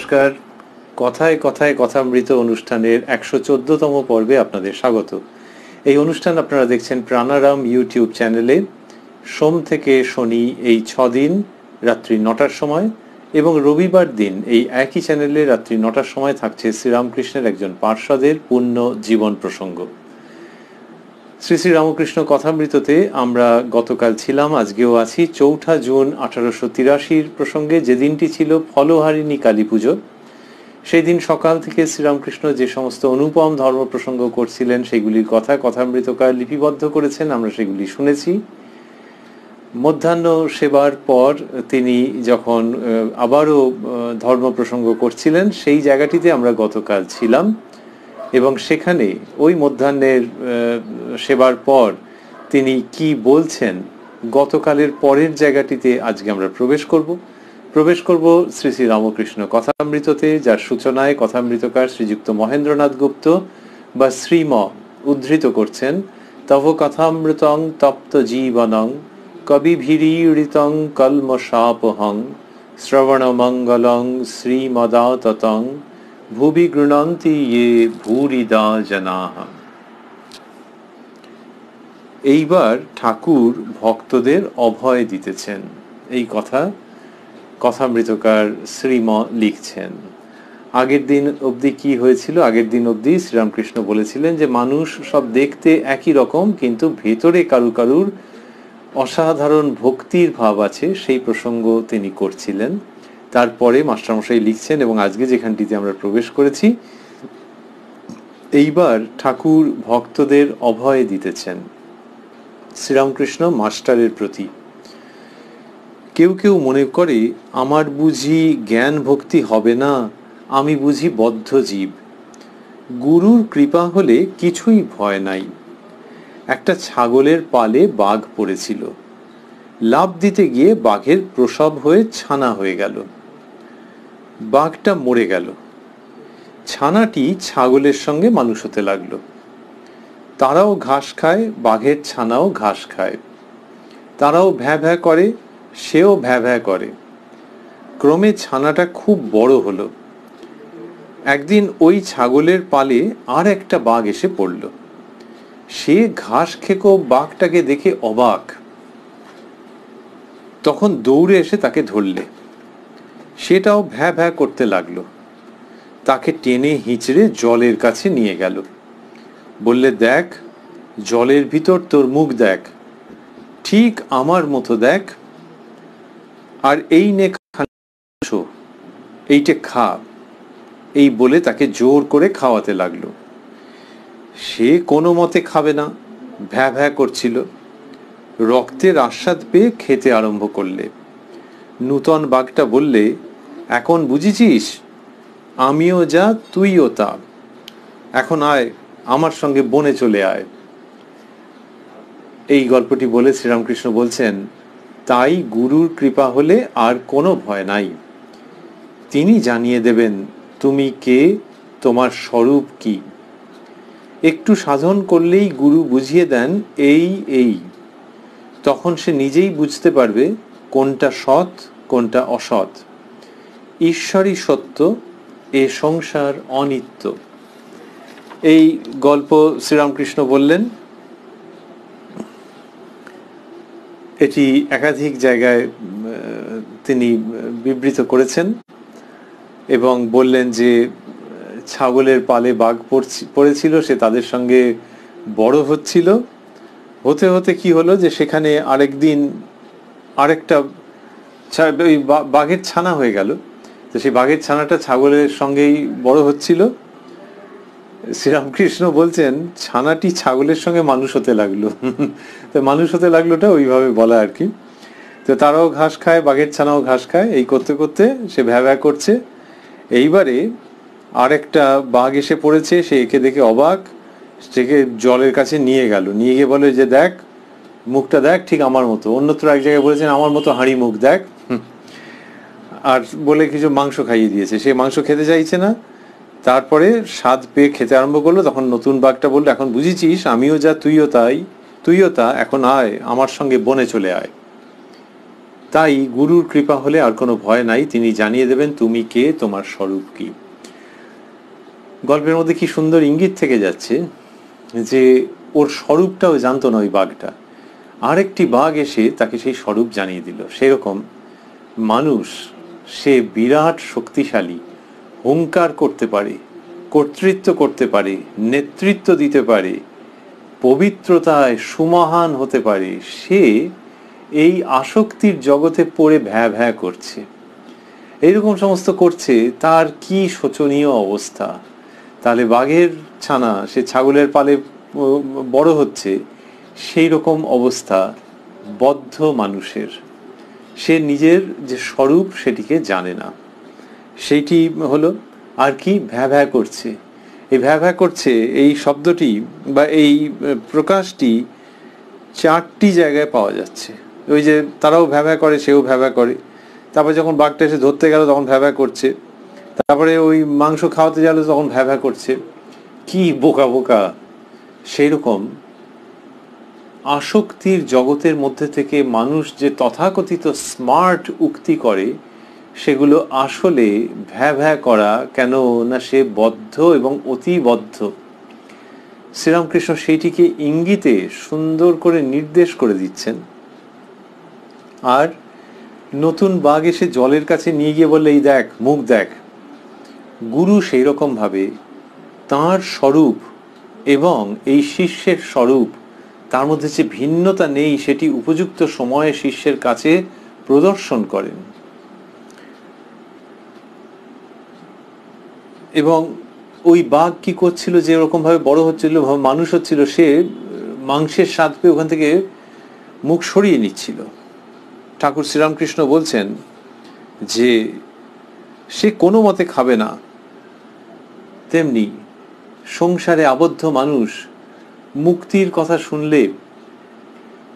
নমস্কার। কথায় কথায় কথামৃত অনুষ্ঠানের ১১৪তম পর্বে আপনাদের স্বাগত। এই অনুষ্ঠান আপনারা দেখছেন প্রাণারাম ইউটিউব চ্যানেলে সোম থেকে শনি এই ৬ দিন রাত্রি ৯টার সময়, এবং রবিবার দিন এই একই চ্যানেলে রাত্রি ৯টার সময় থাকছে শ্রীরামকৃষ্ণের একজন পার্ষদের পূর্ণ জীবন প্রসঙ্গ। শ্রী শ্রী রামকৃষ্ণ কথামৃততে আমরা গতকাল ছিলাম, আজকেও আছি ৪ঠা জুন ১৮৮৩ প্রসঙ্গে, যে দিনটি ছিল ফলহারিণী কালী পুজো। সেই দিন সকাল থেকে শ্রীরামকৃষ্ণ যে সমস্ত অনুপম ধর্ম প্রসঙ্গ করছিলেন সেগুলির কথা কথামৃতকার লিপিবদ্ধ করেছেন, আমরা সেগুলি শুনেছি। মধ্যাহ্ন সেবার পর তিনি যখন আবারও ধর্ম প্রসঙ্গ করছিলেন সেই জায়গাটিতে আমরা গতকাল ছিলাম, এবং সেখানে ওই মধ্যাহ্নের সেবার পর তিনি কি বলছেন গতকালের পরের জায়গাটিতে আজকে আমরা প্রবেশ করব শ্রী শ্রী রামকৃষ্ণ কথামৃততে, যার সূচনায় কথামৃতকার শ্রীযুক্ত মহেন্দ্রনাথ গুপ্ত বা শ্রীম উদ্ধৃত করছেন, তব কথামৃতং তপ্ত জীবনং কবিভিরীড়িতং কলমশাপহং শ্রবণমঙ্গলং শ্রীমদাততং ভুবি গৃণন্তি ইয়ে ভূরিদা জনাঃ। এইবার ঠাকুর ভক্তদের অভয় দিতেছেন, এই কথা কথামৃতকার শ্রীম লিখছেন। আগের দিন অবধি কি হয়েছিল? আগের দিন অবধি শ্রীরামকৃষ্ণ বলেছিলেন যে মানুষ সব দেখতে একই রকম, কিন্তু ভেতরে কারুর অসাধারণ ভক্তির ভাব আছে, সেই প্রসঙ্গ তিনি করছিলেন। তারপরে মাস্টারমশাই লিখছেন, এবং আজকে যেখানটিতে আমরা প্রবেশ করেছি, এইবার ঠাকুর ভক্তদের অভয় দিতেছেন শ্রীরামকৃষ্ণ মাস্টারের প্রতি। কেউ কেউ মনে করে আমার বুঝি জ্ঞান ভক্তি হবে না, আমি বুঝি বদ্ধ জীব। গুরুর কৃপা হলে কিছুই ভয় নাই। একটা ছাগলের পালে বাঘ পড়েছিল, লাফ দিতে গিয়ে বাঘের প্রসব হয়ে ছানা হয়ে গেল। বাঘটা মরে গেল, ছানাটি ছাগলের সঙ্গে মানুষ হতে লাগলো। তারাও ঘাস খায়, বাঘের ছানাও ঘাস খায়। তারাও ভ্যাঁ ভ্যাঁ করে, সেও ভ্যাঁ ভ্যাঁ করে। ক্রমে ছানাটা খুব বড় হলো। একদিন ওই ছাগলের পালে আর একটা বাঘ এসে পড়ল। সে ঘাস খেকো বাঘটাকে দেখে অবাক। তখন দৌড়ে এসে তাকে ধরলে। সেটাও ভ্যাঁ ভ্যাঁ করতে লাগলো। তাকে টেনে হিঁচড়ে জলের কাছে নিয়ে গেল। বললে, দেখ, জলের ভিতর তোর মুখ দেখ, ঠিক আমার মতো দেখ, আর এই নে এইটে খা। এই বলে তাকে জোর করে খাওয়াতে লাগলো। সে কোনো মতে খাবে না, ভ্যাঁ ভ্যাঁ করছিল। রক্তের আস্বাদ পেয়ে খেতে আরম্ভ করলে। নূতন বাঘটা বললে, এখন বুঝেছিস, আমিও যা তুইও তা। এখন আয়, আমার সঙ্গে বনে চলে আয়। এই গল্পটি বলে শ্রীরামকৃষ্ণ বলছেন, তাই গুরুর কৃপা হলে আর কোনো ভয় নাই। তিনি জানিয়ে দেবেন তুমি কে, তোমার স্বরূপ কি। একটু সাধন করলেই গুরু বুঝিয়ে দেন এই। তখন সে নিজেই বুঝতে পারবে কোনটা সৎ কোনটা অসৎ। ঈশ্বরই সত্য, এ সংসার অনিত্য। এই গল্প শ্রীরামকৃষ্ণ বললেন। এটি একাধিক জায়গায় তিনি বিবৃত করেছেন, এবং বললেন যে ছাগলের পালে বাঘ পড়েছিল, সে তাদের সঙ্গে বড় হচ্ছিল। হতে হতে কি হলো যে সেখানে আরেকদিন আরেকটা বাঘের ছানা হয়ে গেল। তো সেই বাঘের ছানাটা ছাগলের সঙ্গেই বড় হচ্ছিল। শ্রীরামকৃষ্ণ বলছেন ছানাটি ছাগলের সঙ্গে মানুষ হতে লাগলো। তো মানুষ হতে লাগলোটা ওইভাবে বলা আর কি। তো তারাও ঘাস খায়, বাঘের ছানাও ঘাস খায়। এই করতে করতে সে ভ্যাঁ ভ্যাঁ করছে। এইবারে আরেকটা বাঘ এসে পড়েছে, সে একে দেখে অবাক, সেকে জলের কাছে নিয়ে গেল। নিয়ে গিয়ে বলে যে, দেখ, মুখটা দেখ, ঠিক আমার মতো। অন্যত্র এক জায়গায় বলেছেন আমার মতো হাঁড়ি মুখ দেখ। আর বলে কিছু মাংস খাইয়ে দিয়েছে। সে মাংস খেতে চাইছে না। তারপরে স্বাদ পেয়ে খেতে আরম্ভ করলো। তখন নতুন বাঘটা বললো, এখন বুঝেছিস, আমিও যা তুইও তা, এখন আয়, আমার সঙ্গে বনে চলে আয়। তাই গুরুর কৃপা হলে আর কোনো ভয় নাই, তিনি জানিয়ে দেবেন তুমি কে, তোমার স্বরূপ কি। গল্পের মধ্যে কি সুন্দর ইঙ্গিত থেকে যাচ্ছে যে ওর স্বরূপটাও জানতো না ওই বাঘটা, আরেকটি বাঘ এসে তাকে সেই স্বরূপ জানিয়ে দিল। সেরকম মানুষ, সে বিরাট শক্তিশালী, হুঙ্কার করতে পারে, কর্তৃত্ব করতে পারে, নেতৃত্ব দিতে পারে, পবিত্রতায় সুমহান হতে পারে, সে এই আসক্তির জগতে পড়ে ভ্যা ভ্যা করছে, এইরকম সমস্ত করছে, তার কি শোচনীয় অবস্থা। তাহলে বাঘের ছানা সে ছাগলের পালে বড় হচ্ছে, সেই রকম অবস্থা বদ্ধ মানুষের। সে নিজের যে স্বরূপ সেটিকে জানে না, সেইটি হলো আর কি ভ্যা ভ্যা করছে। এই ভ্যা ভ্যা করছে এই শব্দটি বা এই প্রকাশটি 4টি জায়গায় পাওয়া যাচ্ছে। ওই যে তারাও ভ্যা ভ্যা করে, সেও ভ্যা ভ্যা করে, তারপরে যখন বাঘটা এসে ধরতে গেল তখন ভ্যা ভ্যা করছে, তারপরে ওই মাংস খাওয়াতে গেল তখন ভ্যা ভ্যা করছে। কি বোকা বোকা। সেই রকম আসক্তির জগতের মধ্যে থেকে মানুষ যে তথাকথিত স্মার্ট উক্তি করে, সেগুলো আসলে ভ্যা ভ্যা করা। কেন না সে বদ্ধ এবং অতি বদ্ধ। শ্রীরামকৃষ্ণ সেইটিকে ইঙ্গিতে সুন্দর করে নির্দেশ করে দিচ্ছেন। আর নতুন বাঘ এসে জলের কাছে নিয়ে গিয়ে বললে এই দেখ, মুখ দেখ। গুরু সেই রকম ভাবে তাঁর স্বরূপ এবং এই শিষ্যের স্বরূপ, তার মধ্যে যে ভিন্নতা নেই সেটি উপযুক্ত সময়ে শিষ্যের কাছে প্রদর্শন করেন। এবং ওই বাঘ কি করছিল, যে এরকম ভাবে বড় হচ্ছিল, মানুষ হচ্ছিল, সে মাংসের স্বাদ পেয়ে ওখান থেকে মুখ সরিয়ে নিচ্ছিল। ঠাকুর শ্রীরামকৃষ্ণ বলছেন যে সে কোনো মতে খাবে না। তেমনি সংসারে আবদ্ধ মানুষ মুক্তির কথা শুনলে,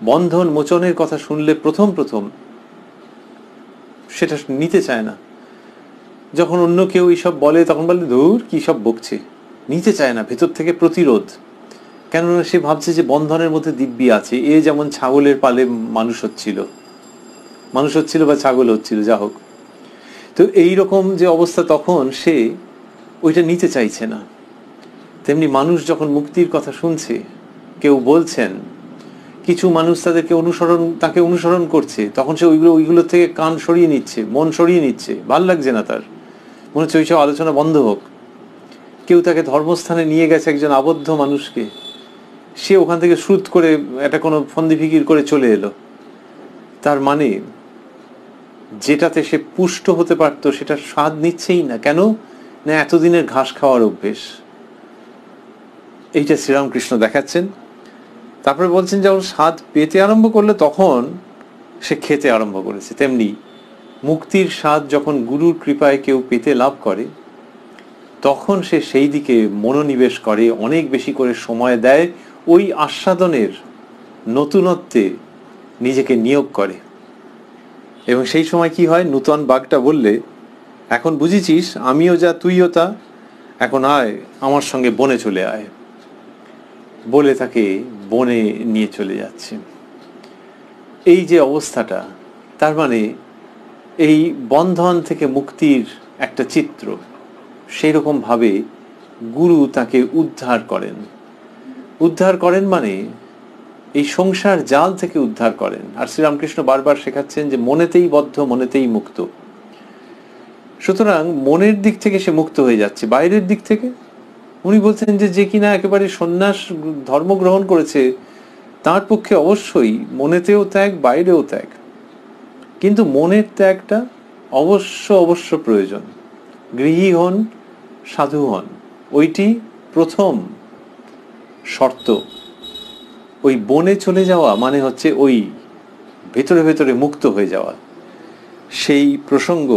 বন্ধন মোচনের কথা শুনলে প্রথম প্রথম সেটা নিতে চায় না। যখন অন্য কেউ এইসব বলে তখন বলে ধুর কি সব বকছে, নিতে চায় না, ভেতর থেকে প্রতিরোধ। কেননা সে ভাবছে যে বন্ধনের মধ্যে দিব্যি আছে। এ যেমন ছাগলের পালে মানুষ হচ্ছিল বা ছাগল হচ্ছিল, যা হোক। তো এইরকম যে অবস্থা, তখন সে ওইটা নিতে চাইছে না। তেমনি মানুষ যখন মুক্তির কথা শুনছে, কেউ বলছেন, কিছু মানুষ তাকে অনুসরণ করছে, তখন সে ওইগুলোর থেকে কান সরিয়ে নিচ্ছে, মন সরিয়ে নিচ্ছে, ভাল লাগছে না তার, মনে হচ্ছে ওইসব আলোচনা বন্ধ হোক। কেউ তাকে ধর্মস্থানে নিয়ে গেছে, একজন আবদ্ধ মানুষকে, সে ওখান থেকে শ্রুত করে একটা কোনো ফন্দি ফিকির করে চলে এলো। তার মানে যেটাতে সে পুষ্ট হতে পারতো সেটার স্বাদ নিচ্ছেই না। কেন না এতদিনের ঘাস খাওয়ার অভ্যেস। এইটা শ্রীরামকৃষ্ণ দেখাচ্ছেন। তারপরে বলছেন যখন স্বাদ পেতে আরম্ভ করলো তখন সে খেতে আরম্ভ করেছে। তেমনি মুক্তির স্বাদ যখন গুরুর কৃপায় কেউ পেতে লাভ করে, তখন সে সেই দিকে মনোনিবেশ করে, অনেক বেশি করে সময় দেয়, ওই আস্বাদনের নতুনত্বে নিজেকে নিয়োগ করে। এবং সেই সময় কি হয়, নূতন বাঘটা বললে, এখন বুঝেছিস আমিও যা তুইও তা, এখন আয় আমার সঙ্গে বনে চলে আয়, বলে তাকে বনে নিয়ে চলে যাচ্ছে। এই যে অবস্থাটা, তার মানে এই বন্ধন থেকে মুক্তির একটা চিত্র। সেই রকম ভাবে গুরু তাকে উদ্ধার করেন মানে এই সংসার জাল থেকে উদ্ধার করেন। আর শ্রীরামকৃষ্ণ বারবার শেখাচ্ছেন যে মনেতেই বদ্ধ, মনেতেই মুক্ত। সুতরাং মনের দিক থেকে সে মুক্ত হয়ে যাচ্ছে। বাইরের দিক থেকে উনি বলছেন যে কিনা একেবারে সন্ন্যাস ধর্ম গ্রহণ করেছে, তার পক্ষে অবশ্যই মনেতেও ত্যাগ, বাইরেও ত্যাগ। কিন্তু মনের ত্যাগটা অবশ্য প্রয়োজন। গৃহী হন, সাধু হন, ওইটি প্রথম শর্ত। ওই বনে চলে যাওয়া মানে হচ্ছে ওই ভেতরে ভেতরে মুক্ত হয়ে যাওয়া। সেই প্রসঙ্গ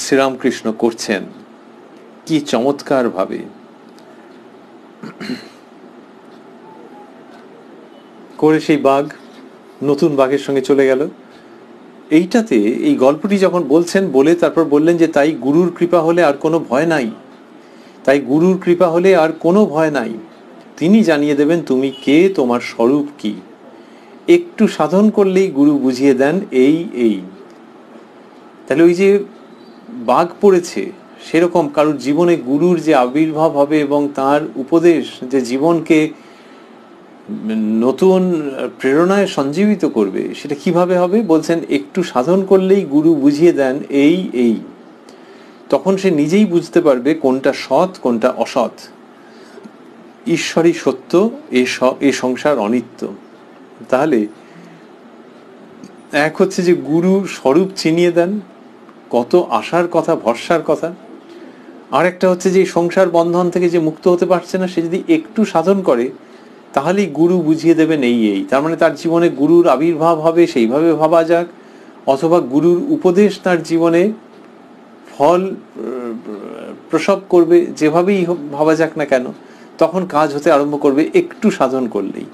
শ্রীরামকৃষ্ণ করছেন কি চমৎকার ভাবে। করে সেই বাঘ নতুন বাঘের সঙ্গে চলে গেল। এইটাতে এই গল্পটি যখন বলছেন, বলে তারপর বললেন যে তাই গুরুর কৃপা হলে আর কোনো ভয় নাই, তিনি জানিয়ে দেবেন তুমি কে, তোমার স্বরূপ কি। একটু সাধন করলেই গুরু বুঝিয়ে দেন এই এই। তাহলে ওই যে বাঘ পড়েছে, সেরকম কারোর জীবনে গুরুর যে আবির্ভাব হবে এবং তার উপদেশ যে জীবনকে নতুন প্রেরণায় সঞ্জীবিত করবে, সেটা কিভাবে হবে? বলছেন একটু সাধন করলেই গুরু বুঝিয়ে দেন এই এই। তখন সে নিজেই বুঝতে পারবে কোনটা সৎ কোনটা অসৎ, ঈশ্বরই সত্য, এ সংসার অনিত্য। তাহলে এক হচ্ছে যে গুরু স্বরূপ চিনিয়ে দেন, কত আশার কথা, ভরসার কথা। আর একটা হচ্ছে যে সংসার বন্ধন থেকে যে মুক্ত হতে পারছে না, সে যদি একটু সাধন করে তাহলেই গুরু বুঝিয়ে দেবেন এই এই। তার মানে তার জীবনে গুরুর আবির্ভাব হবে, সেইভাবে ভাবা যাক, অথবা গুরুর উপদেশ তার জীবনে ফল প্রসব করবে, যেভাবেই ভাবা যাক না কেন, তখন কাজ হতে আরম্ভ করবে একটু সাধন করলেই।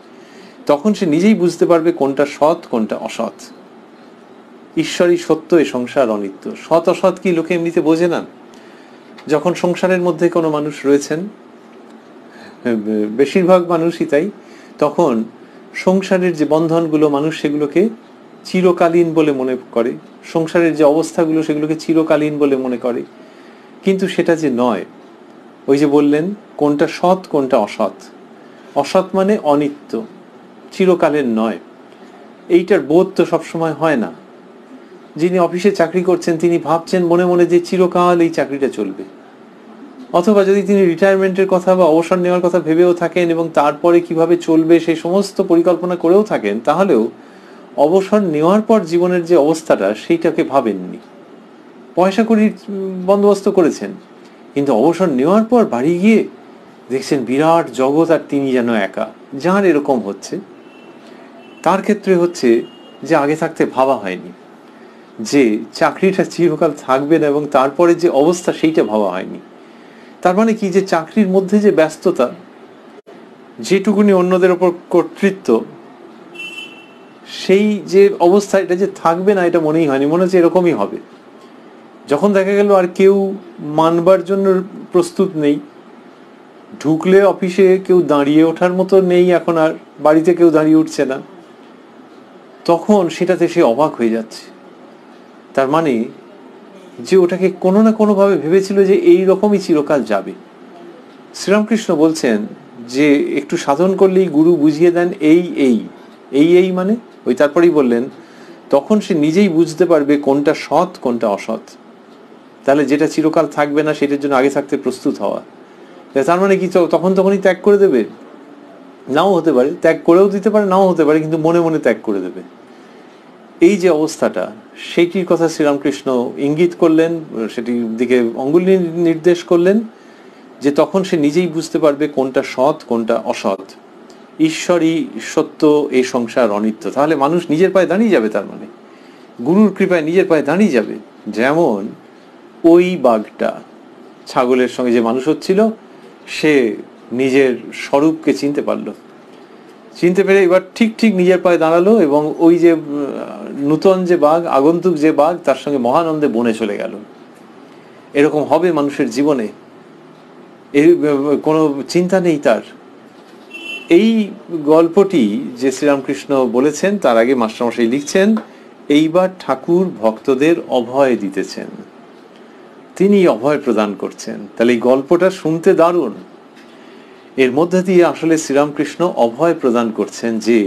তখন সে নিজেই বুঝতে পারবে কোনটা সৎ কোনটা অসৎ। ঈশ্বরই সত্য, এ সংসার অনিত্য। সৎ অসৎ কি লোকে এমনিতে বোঝে না? যখন সংসারের মধ্যে কোনো মানুষ রয়েছেন, বেশিরভাগ মানুষই তাই, তখন সংসারের যে বন্ধনগুলো মানুষ সেগুলোকে চিরকালীন বলে মনে করে, সংসারের যে অবস্থাগুলো সেগুলোকে চিরকালীন বলে মনে করে, কিন্তু সেটা যে নয়। ওই যে বললেন কোনটা সৎ কোনটা অসৎ, অসৎ মানে অনিত্য, চিরকালের নয়, এইটার বোধ তো সবসময় হয় না। যিনি অফিসে চাকরি করছেন তিনি ভাবছেন মনে মনে যে চিরকাল এই চাকরিটা চলবে, অথবা যদি তিনি রিটায়ারমেন্টের কথা বা অবসর নেওয়ার কথা ভেবেও থাকেন এবং তারপরে কিভাবে চলবে সেই সমস্ত পরিকল্পনা করেও থাকেন, তাহলেও অবসর নেওয়ার পর জীবনের যে অবস্থাটা সেইটাকে ভাবেননি। পয়সা কড়ির বন্দোবস্ত করেছেন, কিন্তু অবসর নেওয়ার পর বাড়ি গিয়ে দেখছেন বিরাট জগৎ আর তিনি যেন একা। যার এরকম হচ্ছে, তার ক্ষেত্রে হচ্ছে যে আগে থাকতে ভাবা হয়নি যে চাকরিটা চিরকাল থাকবে না, এবং তারপরে যে অবস্থা সেইটা ভাবা হয়নি। তার মানে কি, যে চাকরির মধ্যে যে ব্যস্ততা, যেটুকুনি অন্যদের ওপর কর্তৃত্ব, সেই যে অবস্থা, এটা যে থাকবে না এটা মনেই হয়নি, মনে হচ্ছে এরকমই হবে। যখন দেখা গেল আর কেউ মানবার জন্য প্রস্তুত নেই, ঢুকলে অফিসে কেউ দাঁড়িয়ে ওঠার মতো নেই, এখন আর বাড়িতে কেউ দাঁড়িয়ে উঠছে না, তখন সেটাতে সে অবাক হয়ে যাচ্ছে। তার মানে যে ওটাকে কোনো না কোনোভাবে ভেবেছিল যে এই রকমই চিরকাল যাবে। শ্রীরামকৃষ্ণ বলছেন যে একটু সাধন করলেই গুরু বুঝিয়ে দেন এই এই। এই এই মানে ওই তারপরেই বললেন তখন সে নিজেই বুঝতে পারবে কোনটা সৎ কোনটা অসৎ। তাহলে যেটা চিরকাল থাকবে না সেটার জন্য আগে থাকতে প্রস্তুত হওয়া। তার মানে কি তখনই ত্যাগ করে দেবে? নাও হতে পারে, ত্যাগ করেও দিতে পারে, নাও হতে পারে, কিন্তু মনে মনে ত্যাগ করে দেবে। এই যে অবস্থাটা, সেইটির কথা শ্রীরামকৃষ্ণ ইঙ্গিত করলেন, সেটির দিকে অঙ্গুলি নির্দেশ করলেন, যে তখন সে নিজেই বুঝতে পারবে কোনটা সৎ কোনটা অসৎ। ঈশ্বরই সত্য, এই সংসার অনিত্য। তাহলে মানুষ নিজের পায়ে দাঁড়িয়ে যাবে, তার মানে গুরুর কৃপায় নিজের পায়ে দাঁড়িয়ে যাবে। যেমন ওই বাঘটা ছাগলের সঙ্গে যে মানুষ হচ্ছিল, সে নিজের স্বরূপকে চিনতে পারলো, চিনতে পেরে এবার ঠিক ঠিক নিজের পায়ে দাঁড়ালো, এবং ওই যে নূতন যে বাঘ, আগন্তুক যে বাঘ, তার সঙ্গে মহানন্দে বনে চলে গেল। এরকম হবে মানুষের জীবনে, এই কোনো চিন্তা নেই তার। এই গল্পটি যে শ্রীরামকৃষ্ণ বলেছেন, তার আগে মাস্টারমশাই লিখছেন, এইবার ঠাকুর ভক্তদের অভয় দিতেছেন, তিনি অভয় প্রদান করছেন। তাহলে এই গল্পটা শুনতে দারুণ। এর মধ্যে দিয়ে আসলে শ্রীরামকৃষ্ণ অভয় প্রদান করছেন যে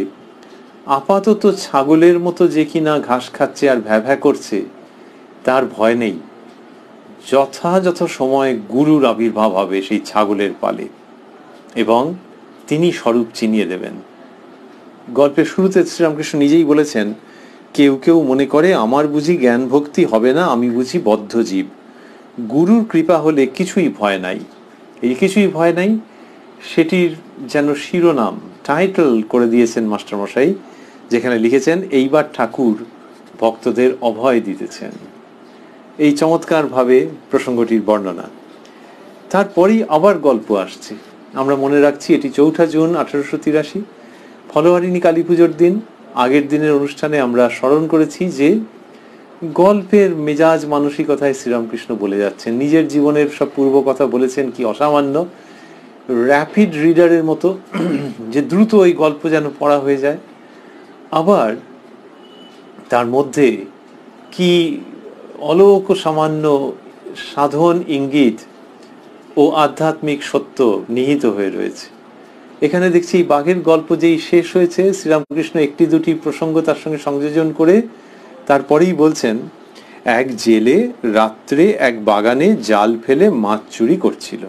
আপাতত ছাগলের মতো যে কিনা ঘাস খাচ্ছে আর ভ্যা ভ্যা করছে, তার ভয় নেই। যথাযথ সময় গুরুর আবির্ভাব হবে সেই ছাগলের পালে, এবং তিনি স্বরূপ চিনিয়ে দেবেন। গল্পের শুরুতে শ্রীরামকৃষ্ণ নিজেই বলেছেন, কেউ কেউ মনে করে আমার বুঝি জ্ঞান ভক্তি হবে না, আমি বুঝি বদ্ধ জীব। গুরুর কৃপা হলে কিছুই ভয় নাই। এই কিছুই ভয় নাই সেটির যেন শিরোনাম, টাইটেল করে দিয়েছেন মাস্টারমশাই, যেখানে লিখেছেন এইবার ঠাকুর ভক্তদের অভয় দিতেছেন। এই চমৎকারভাবে প্রসঙ্গটির বর্ণনা। তারপরেই আবার গল্প আসছে। আমরা মনে রাখছি এটি 4 জুন 1883, ফলোয়ারিণী কালী পুজোর দিন। আগের দিনের অনুষ্ঠানে আমরা স্মরণ করেছি যে গল্পের মেজাজ মানসিকতায় শ্রীরামকৃষ্ণ বলে যাচ্ছেন, নিজের জীবনের সব পূর্ব কথা বলেছেন, কি অসামান্য, র্যাপিড রিডারের মতো, যে দ্রুত ওই গল্প যেন পড়া হয়ে যায়। আবার তার মধ্যে কি অলৌক সামান্য সাধন ইঙ্গিত ও আধ্যাত্মিক সত্য নিহিত হয়ে রয়েছে। এখানে দেখছি এই বাঘের গল্প যেই শেষ হয়েছে, শ্রীরামকৃষ্ণ একটি দুটি প্রসঙ্গ তার সঙ্গে সংযোজন করে তারপরেই বলছেন, এক জেলে রাত্রে এক বাগানে জাল ফেলে মাছ চুরি করছিল।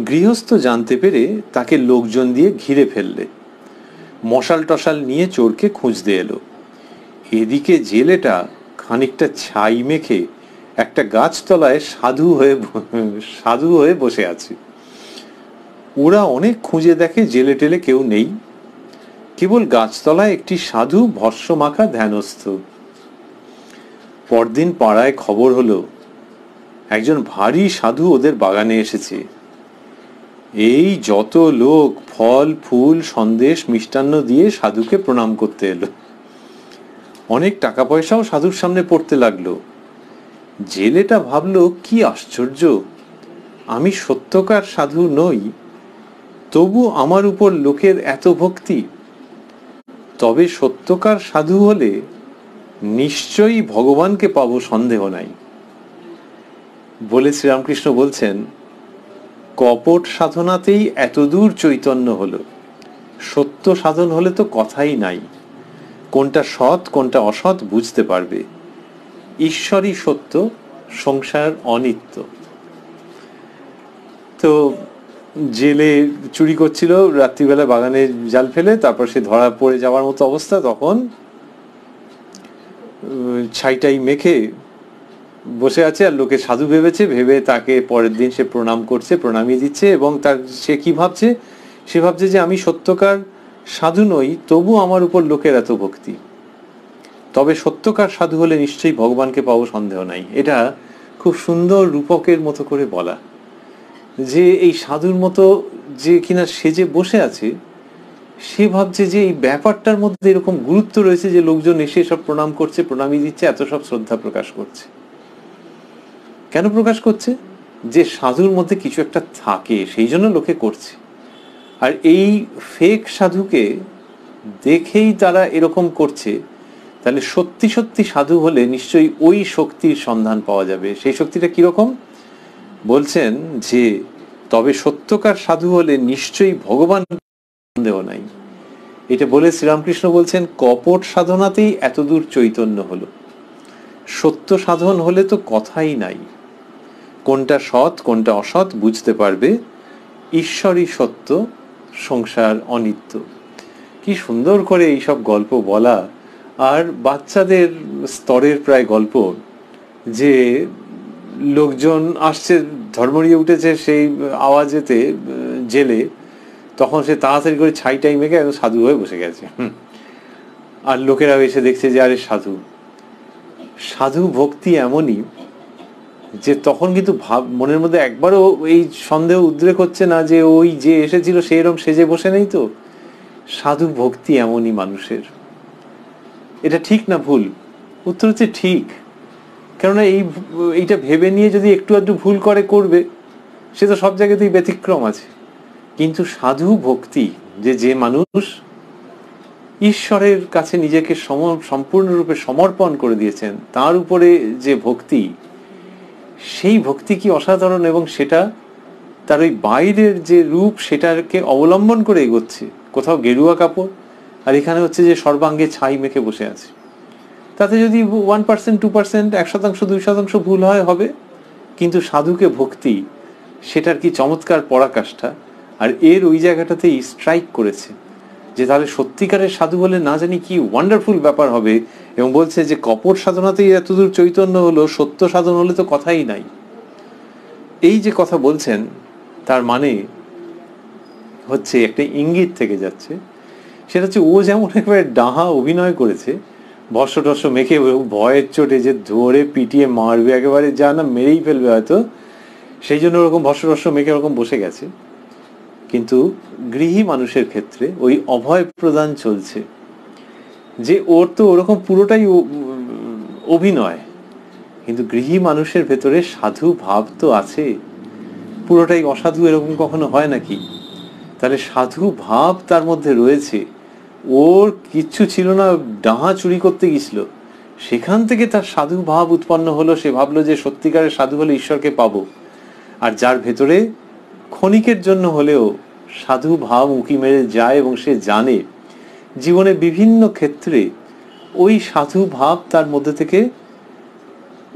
গৃহস্থ জানতে পেরে তাকে লোকজন দিয়ে ঘিরে ফেললে। মশাল টশাল নিয়ে চোরকে খুঁজতে এলো। এদিকে জেলেটা খানিকটা ছাই মেখে একটা গাছতলায় সাধু হয়ে বসে আছে। ওরা অনেক খুঁজে দেখে জেলে টেলে কেউ নেই, কেবল গাছতলায় একটি সাধু ভস্য মাখা ধ্যানস্থ। পরদিন পাড়ায় খবর হলো একজন ভারী সাধু ওদের বাগানে এসেছে। এই যত লোক ফল ফুল সন্দেশ মিষ্টান্ন দিয়ে সাধুকে প্রণাম করতে এলো। অনেক টাকা পয়সাও সাধুর সামনে পড়তে লাগলো। জেলেটা ভাবলো, কি আশ্চর্য, আমি সত্যকার সাধু নই, তবু আমার উপর লোকের এত ভক্তি। তবে সত্যকার সাধু হলে নিশ্চয়ই ভগবানকে পাবো, সন্দেহ নাই। বলে শ্রীরামকৃষ্ণ বলছেন, কপট সাধনাতেই এতদূর চৈতন্য হলো, সত্য সাধন হলে তো কথাই নাই। কোনটা সৎ কোনটা অসৎ বুঝতে পারবে। ঈশ্বরই সত্য, সংসার অনিত্য। তো জেলে চুরি করছিল রাত্রিবেলা বাগানে জাল ফেলে, তারপর সে ধরা পড়ে যাওয়ার মতো অবস্থা। তখন ছাইটাই মেখে বসে আছে, আর লোকে সাধু ভেবেছে, ভেবে তাকে পরের দিন সে প্রণাম করছে, প্রণামী দিচ্ছে। এবং তার সে কি ভাবছে, সে ভাবছে যে আমি সত্যকার সাধু নই, তবু আমার উপর লোকের এত ভক্তি। তবে সত্যকার সাধু হলে নিশ্চয়ই ভগবানকে পাবো, সন্দেহ নাই। এটা খুব সুন্দর রূপকের মতো করে বলা, যে এই সাধুর মতো যে কিনা সেজে বসে আছে, সে ভাবছে যে এই ব্যাপারটার মধ্যে এরকম গুরুত্ব রয়েছে যে লোকজন এসে সব প্রণাম করছে, প্রণামী দিচ্ছে, এত সব শ্রদ্ধা প্রকাশ করছে। কেন প্রকাশ করছে? যে সাধুর মধ্যে কিছু একটা থাকে, সেই জন্য লোকে করছে। আর এই ফেক সাধুকে দেখেই তারা এরকম করছে। তাহলে সত্যি সত্যি সাধু হলে নিশ্চয়ই ওই শক্তির সন্ধান পাওয়া যাবে। সেই শক্তিটা কিরকম? বলছেন যে তবে সত্যকার সাধু হলে নিশ্চয়ই ভগবান, সন্দেহ নাই। এটা বলে শ্রীরামকৃষ্ণ বলছেন, কপট সাধনাতেই এতদূর চৈতন্য হলো, সত্য সাধন হলে তো কথাই নাই। কোনটা সৎ কোনটা অসৎ বুঝতে পারবে। ঈশ্বরই সত্য, সংসার অনিত্য। কি সুন্দর করে এইসব গল্প বলা। আর বাচ্চাদের স্তরের প্রায় গল্প, যে লোকজন আসছে, ধর্মড়িয়ে উঠেছে সেই আওয়াজেতে জেলে, তখন সে তাড়াতাড়ি করে ছাইটাই মেখে একদম সাধু হয়ে বসে গেছে। আর লোকেরা এসে দেখছে যে আরে সাধু। সাধু ভক্তি এমনই যে তখন কিন্তু মনের মধ্যে একবারও এই সন্দেহ উদ্রেক হচ্ছে না যে ওই যে এসেছিল সেই রকম সেজে বসে নেই তো। সাধু ভক্তি এমনই মানুষের। এটা ঠিক না ভুল? উত্তর হচ্ছে ঠিক। কেননা এইটা ভেবে নিয়ে যদি একটু আধটু ভুল করবে, সে তো সব জায়গাতেই ব্যতিক্রম আছে। কিন্তু সাধু ভক্তি, যে মানুষ ঈশ্বরের কাছে নিজেকে সম্পূর্ণরূপে সমর্পণ করে দিয়েছেন, তার উপরে যে ভক্তি, সেই ভক্তি কি অসাধারণ। এবং সেটা তার ওই বাইরের যে রূপ, সেটাকে অবলম্বন করে এগোচ্ছে। কোথাও গেরুয়া কাপড়, আর এখানে হচ্ছে যে সর্বাঙ্গে ছাই মেখে বসে আছে। তাতে যদি 1%, 2%, 1%, 2% ভুল হবে, কিন্তু সাধুকে ভক্তি, সেটার কি চমৎকার পরাকাষ্ঠা। আর এর ওই জায়গাটাতেই স্ট্রাইক করেছে যে তাহলে সত্যিকারের সাধু হলে না জানি কি ওয়ান্ডারফুল ব্যাপার হবে। এবং বলছে যে কপট সাধনাতেই এতদূর চৈতন্য হলো, সত্য সাধন হলে তো কথাই নাই। এই যে কথা বলছেন, তার মানে হচ্ছে একটা ইঙ্গিত থেকে যাচ্ছে। সেটা হচ্ছে ও যেমন একবারে ডাহা অভিনয় করেছে, ভস্য টস্য মেখে ভয়ের চোটে যে ধরে পিটিয়ে মারবে, একেবারে যা না মেরেই ফেলবে হয়তো, সেই জন্য ওরকম ভস্য টস্য মেখে ওরকম বসে গেছে। কিন্তু গৃহী মানুষের ক্ষেত্রে ওই অভয় প্রদান চলছে, যে ওর তো ওরকম পুরোটাই অভিনয়, কিন্তু গৃহী মানুষের ভেতরে সাধু ভাব তো আছে। পুরোটাই অসাধু এরকম কখনো হয় নাকি? তাহলে সাধু ভাব তার মধ্যে রয়েছে, ওর কিচ্ছু ছিল না, ডাহা চুরি করতে গেছিল, সেখান থেকে তার সাধু ভাব উৎপন্ন হলো। সে ভাবলো যে সত্যিকারের সাধু হলে ঈশ্বরকে পাবো। আর যার ভেতরে ক্ষণিকের জন্য হলেও সাধু ভাব উঁকি মেরে যায় এবং সে জানে জীবনে বিভিন্ন ক্ষেত্রে ওই সাধু ভাব তার মধ্যে থেকে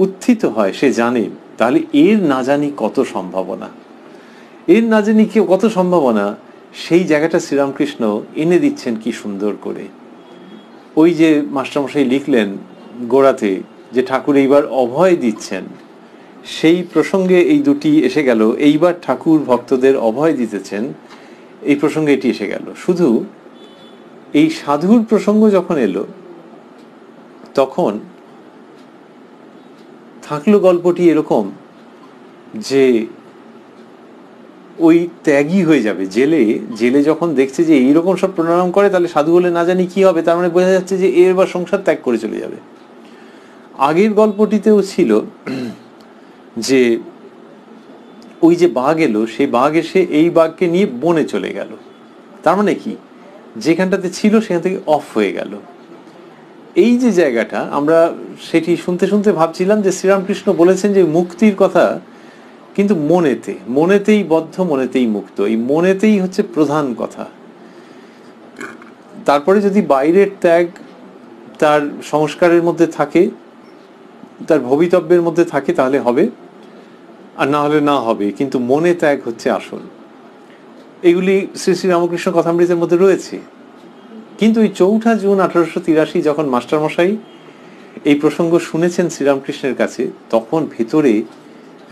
উত্থিত হয়, সে জানে, তাহলে এর না জানি কত সম্ভাবনা, এর না জানি কত সম্ভাবনা, সেই জায়গাটা শ্রীরামকৃষ্ণ এনে দিচ্ছেন কি সুন্দর করে। ওই যে মাস্টারমশাই লিখলেন গোড়াতে যে ঠাকুর এইবার অভয় দিচ্ছেন, সেই প্রসঙ্গে এই দুটি এসে গেল। এইবার ঠাকুর ভক্তদের অভয় দিতেছেন, এই প্রসঙ্গে এটি এসে গেল। শুধু এই সাধুর প্রসঙ্গ যখন এলো তখন থাকলো গল্পটি এরকম যে ওই ত্যাগী হয়ে যাবে। জেলে যখন দেখছে যে এইরকম সব প্রণাম করে, তাহলে সাধু হলে না জানি কি হবে, তার মানে বোঝা যাচ্ছে যে এর বা সংসার ত্যাগ করে চলে যাবে। আগের গল্পটিতেও ছিল যে ওই যে বাঘ এলো, সেই বাঘ এসে এই বাঘকে নিয়ে বনে চলে গেল। তার মানে কি, যেখানটাতে ছিল সেখান থেকে অফ হয়ে গেল। এই যে জায়গাটা আমরা সেটি শুনতে শুনতে ভাবছিলাম যে শ্রীরামকৃষ্ণ বলেছেন যে মুক্তির কথা, কিন্তু মনেতেই বদ্ধ, মনেতেই মুক্ত, এই মনেতেই হচ্ছে প্রধান কথা। তারপরে যদি বাইরের ত্যাগ তার সংস্কারের মধ্যে থাকে, তার ভবিতব্যের মধ্যে থাকে, তাহলে হবে, আর না হলে না হবে, কিন্তু মনে ত্যাগ হচ্ছে আসল। এগুলি শ্রী শ্রী রামকৃষ্ণ কথামৃতের মধ্যে রয়েছে। কিন্তু ওই 4 জুন 1883 যখন মাস্টারমশাই এই প্রসঙ্গ শুনেছেন শ্রীরামকৃষ্ণের কাছে, তখন ভেতরে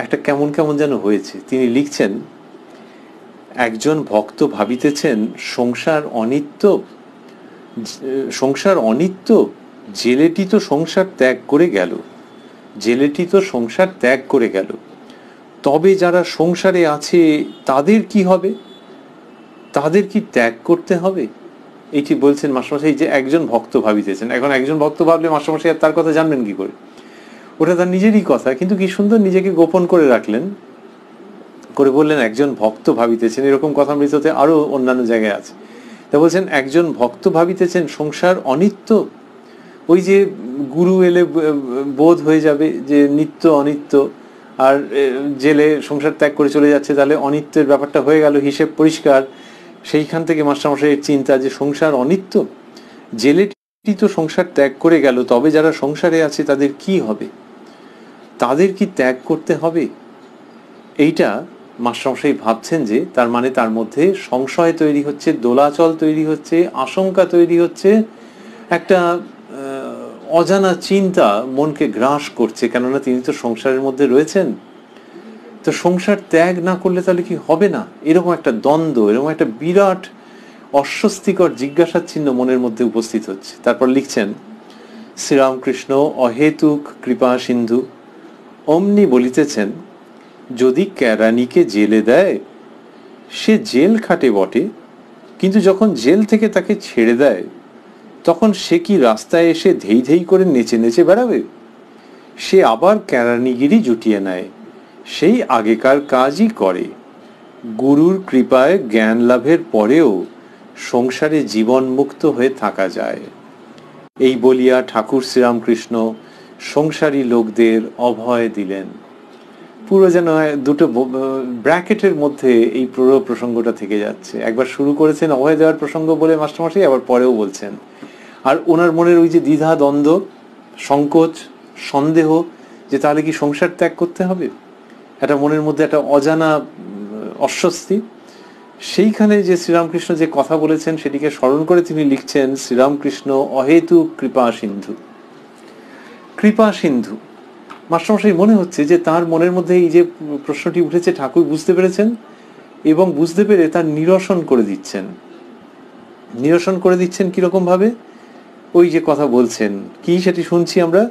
একটা কেমন কেমন যেন হয়েছে। তিনি লিখছেন, একজন ভক্ত ভাবিতেছেন সংসার অনিত্য, জেলেটি তো সংসার ত্যাগ করে গেল, তবে যারা সংসারে আছে তাদের কি হবে, তাদের কি ত্যাগ করতে হবে? এইটি বলছেন মাস্টারমশাই যে একজন ভক্ত ভাবিতেছেন। এখন একজন ভক্ত ভাবলে মাস্টারমশাই তার কথা জানবেন কি করে? ওটা তার নিজেরই কথা, কিন্তু কি সুন্দর নিজেকে গোপন করে রাখলেন, করে বললেন একজন ভক্ত ভাবিতেছেন। এরকম কথা মৃততে আরো অন্যান্য জায়গায় আছে। তা বলছেন একজন ভক্ত ভাবিতেছেন সংসার অনিত্য, ওই যে গুরু এলে বোধ হয়ে যাবে যে নিত্য অনিত্য, আর জেলে সংসার ত্যাগ করে চলে যাচ্ছে, তাহলে অনিত্যের ব্যাপারটা হয়ে গেল, হিসেব পরিষ্কার। সেইখান থেকে মাস্টারমশাইয়ের চিন্তা যে সংসার অনিত্য, জেলেটি তো সংসার ত্যাগ করে গেল, তবে যারা সংসারে আছে তাদের কি হবে, তাদের কি ত্যাগ করতে হবে? এইটা মাস্টারমশাই ভাবছেন যে তার মানে তার মধ্যে সংশয় তৈরি হচ্ছে, দোলাচল তৈরি হচ্ছে, আশঙ্কা তৈরি হচ্ছে, একটা অজানা চিন্তা মনকে গ্রাস করছে, কেননা তিনি তো সংসারের মধ্যে রয়েছেন। তো সংসার ত্যাগ না করলে তাহলে কি হবে না, এরকম একটা দ্বন্দ্ব, এরকম একটা বিরাট অস্বস্তিকর জিজ্ঞাসার চিহ্ন মনের মধ্যে উপস্থিত হচ্ছে। তারপর লিখছেন, শ্রীরামকৃষ্ণ অহেতুক কৃপা সিন্ধু অমনি বলিতেছেন, যদি কেরানিকে জেলে দেয় সে জেল খাটে বটে, কিন্তু যখন জেল থেকে তাকে ছেড়ে দেয় তখন সে কি রাস্তায় এসে ধেই ধেই করে নেচে নেচে বেড়াবে? সে আবার কেরানিগিরি জুটিয়ে নেয়, সেই আগেকার কাজই করে। গুরুর কৃপায় জ্ঞান লাভের পরেও সংসারে জীবন মুক্ত হয়ে থাকা যায়। এই বলিয়া ঠাকুর শ্রীরামকৃষ্ণ সংসারী লোকদের অভয় দিলেন। পুরো যেন দুটো ব্র্যাকেটের মধ্যে এই পুরো প্রসঙ্গটা থেকে যাচ্ছে। একবার শুরু করেছেন অভয় দেওয়ার প্রসঙ্গ বলে মাস্টারমশাই, আবার পরেও বলছেন। আর ওনার মনের ওই যে দ্বিধা দ্বন্দ্ব, সংকোচ, সন্দেহ, যে তাহলে কি সংসার ত্যাগ করতে হবে, একটা মনের মধ্যে একটা অজানা অস্বস্তি, সেইখানে যে শ্রীরামকৃষ্ণ যে কথা বলেছেন সেটিকে স্মরণ করে তিনি লিখছেন, শ্রীরামকৃষ্ণ অহেতুক কৃপা সিন্ধু। কৃপা সিন্ধু মাস্টারমশাই মনে হচ্ছে যে তার মনের মধ্যে এই যে প্রশ্নটি উঠেছে ঠাকুর বুঝতে পেরেছেন, এবং বুঝতে পেরে তার নিরসন করে দিচ্ছেন। কিরকম ভাবে? ওই যে কথা বলছেন কি সেটি শুনছি আমরা,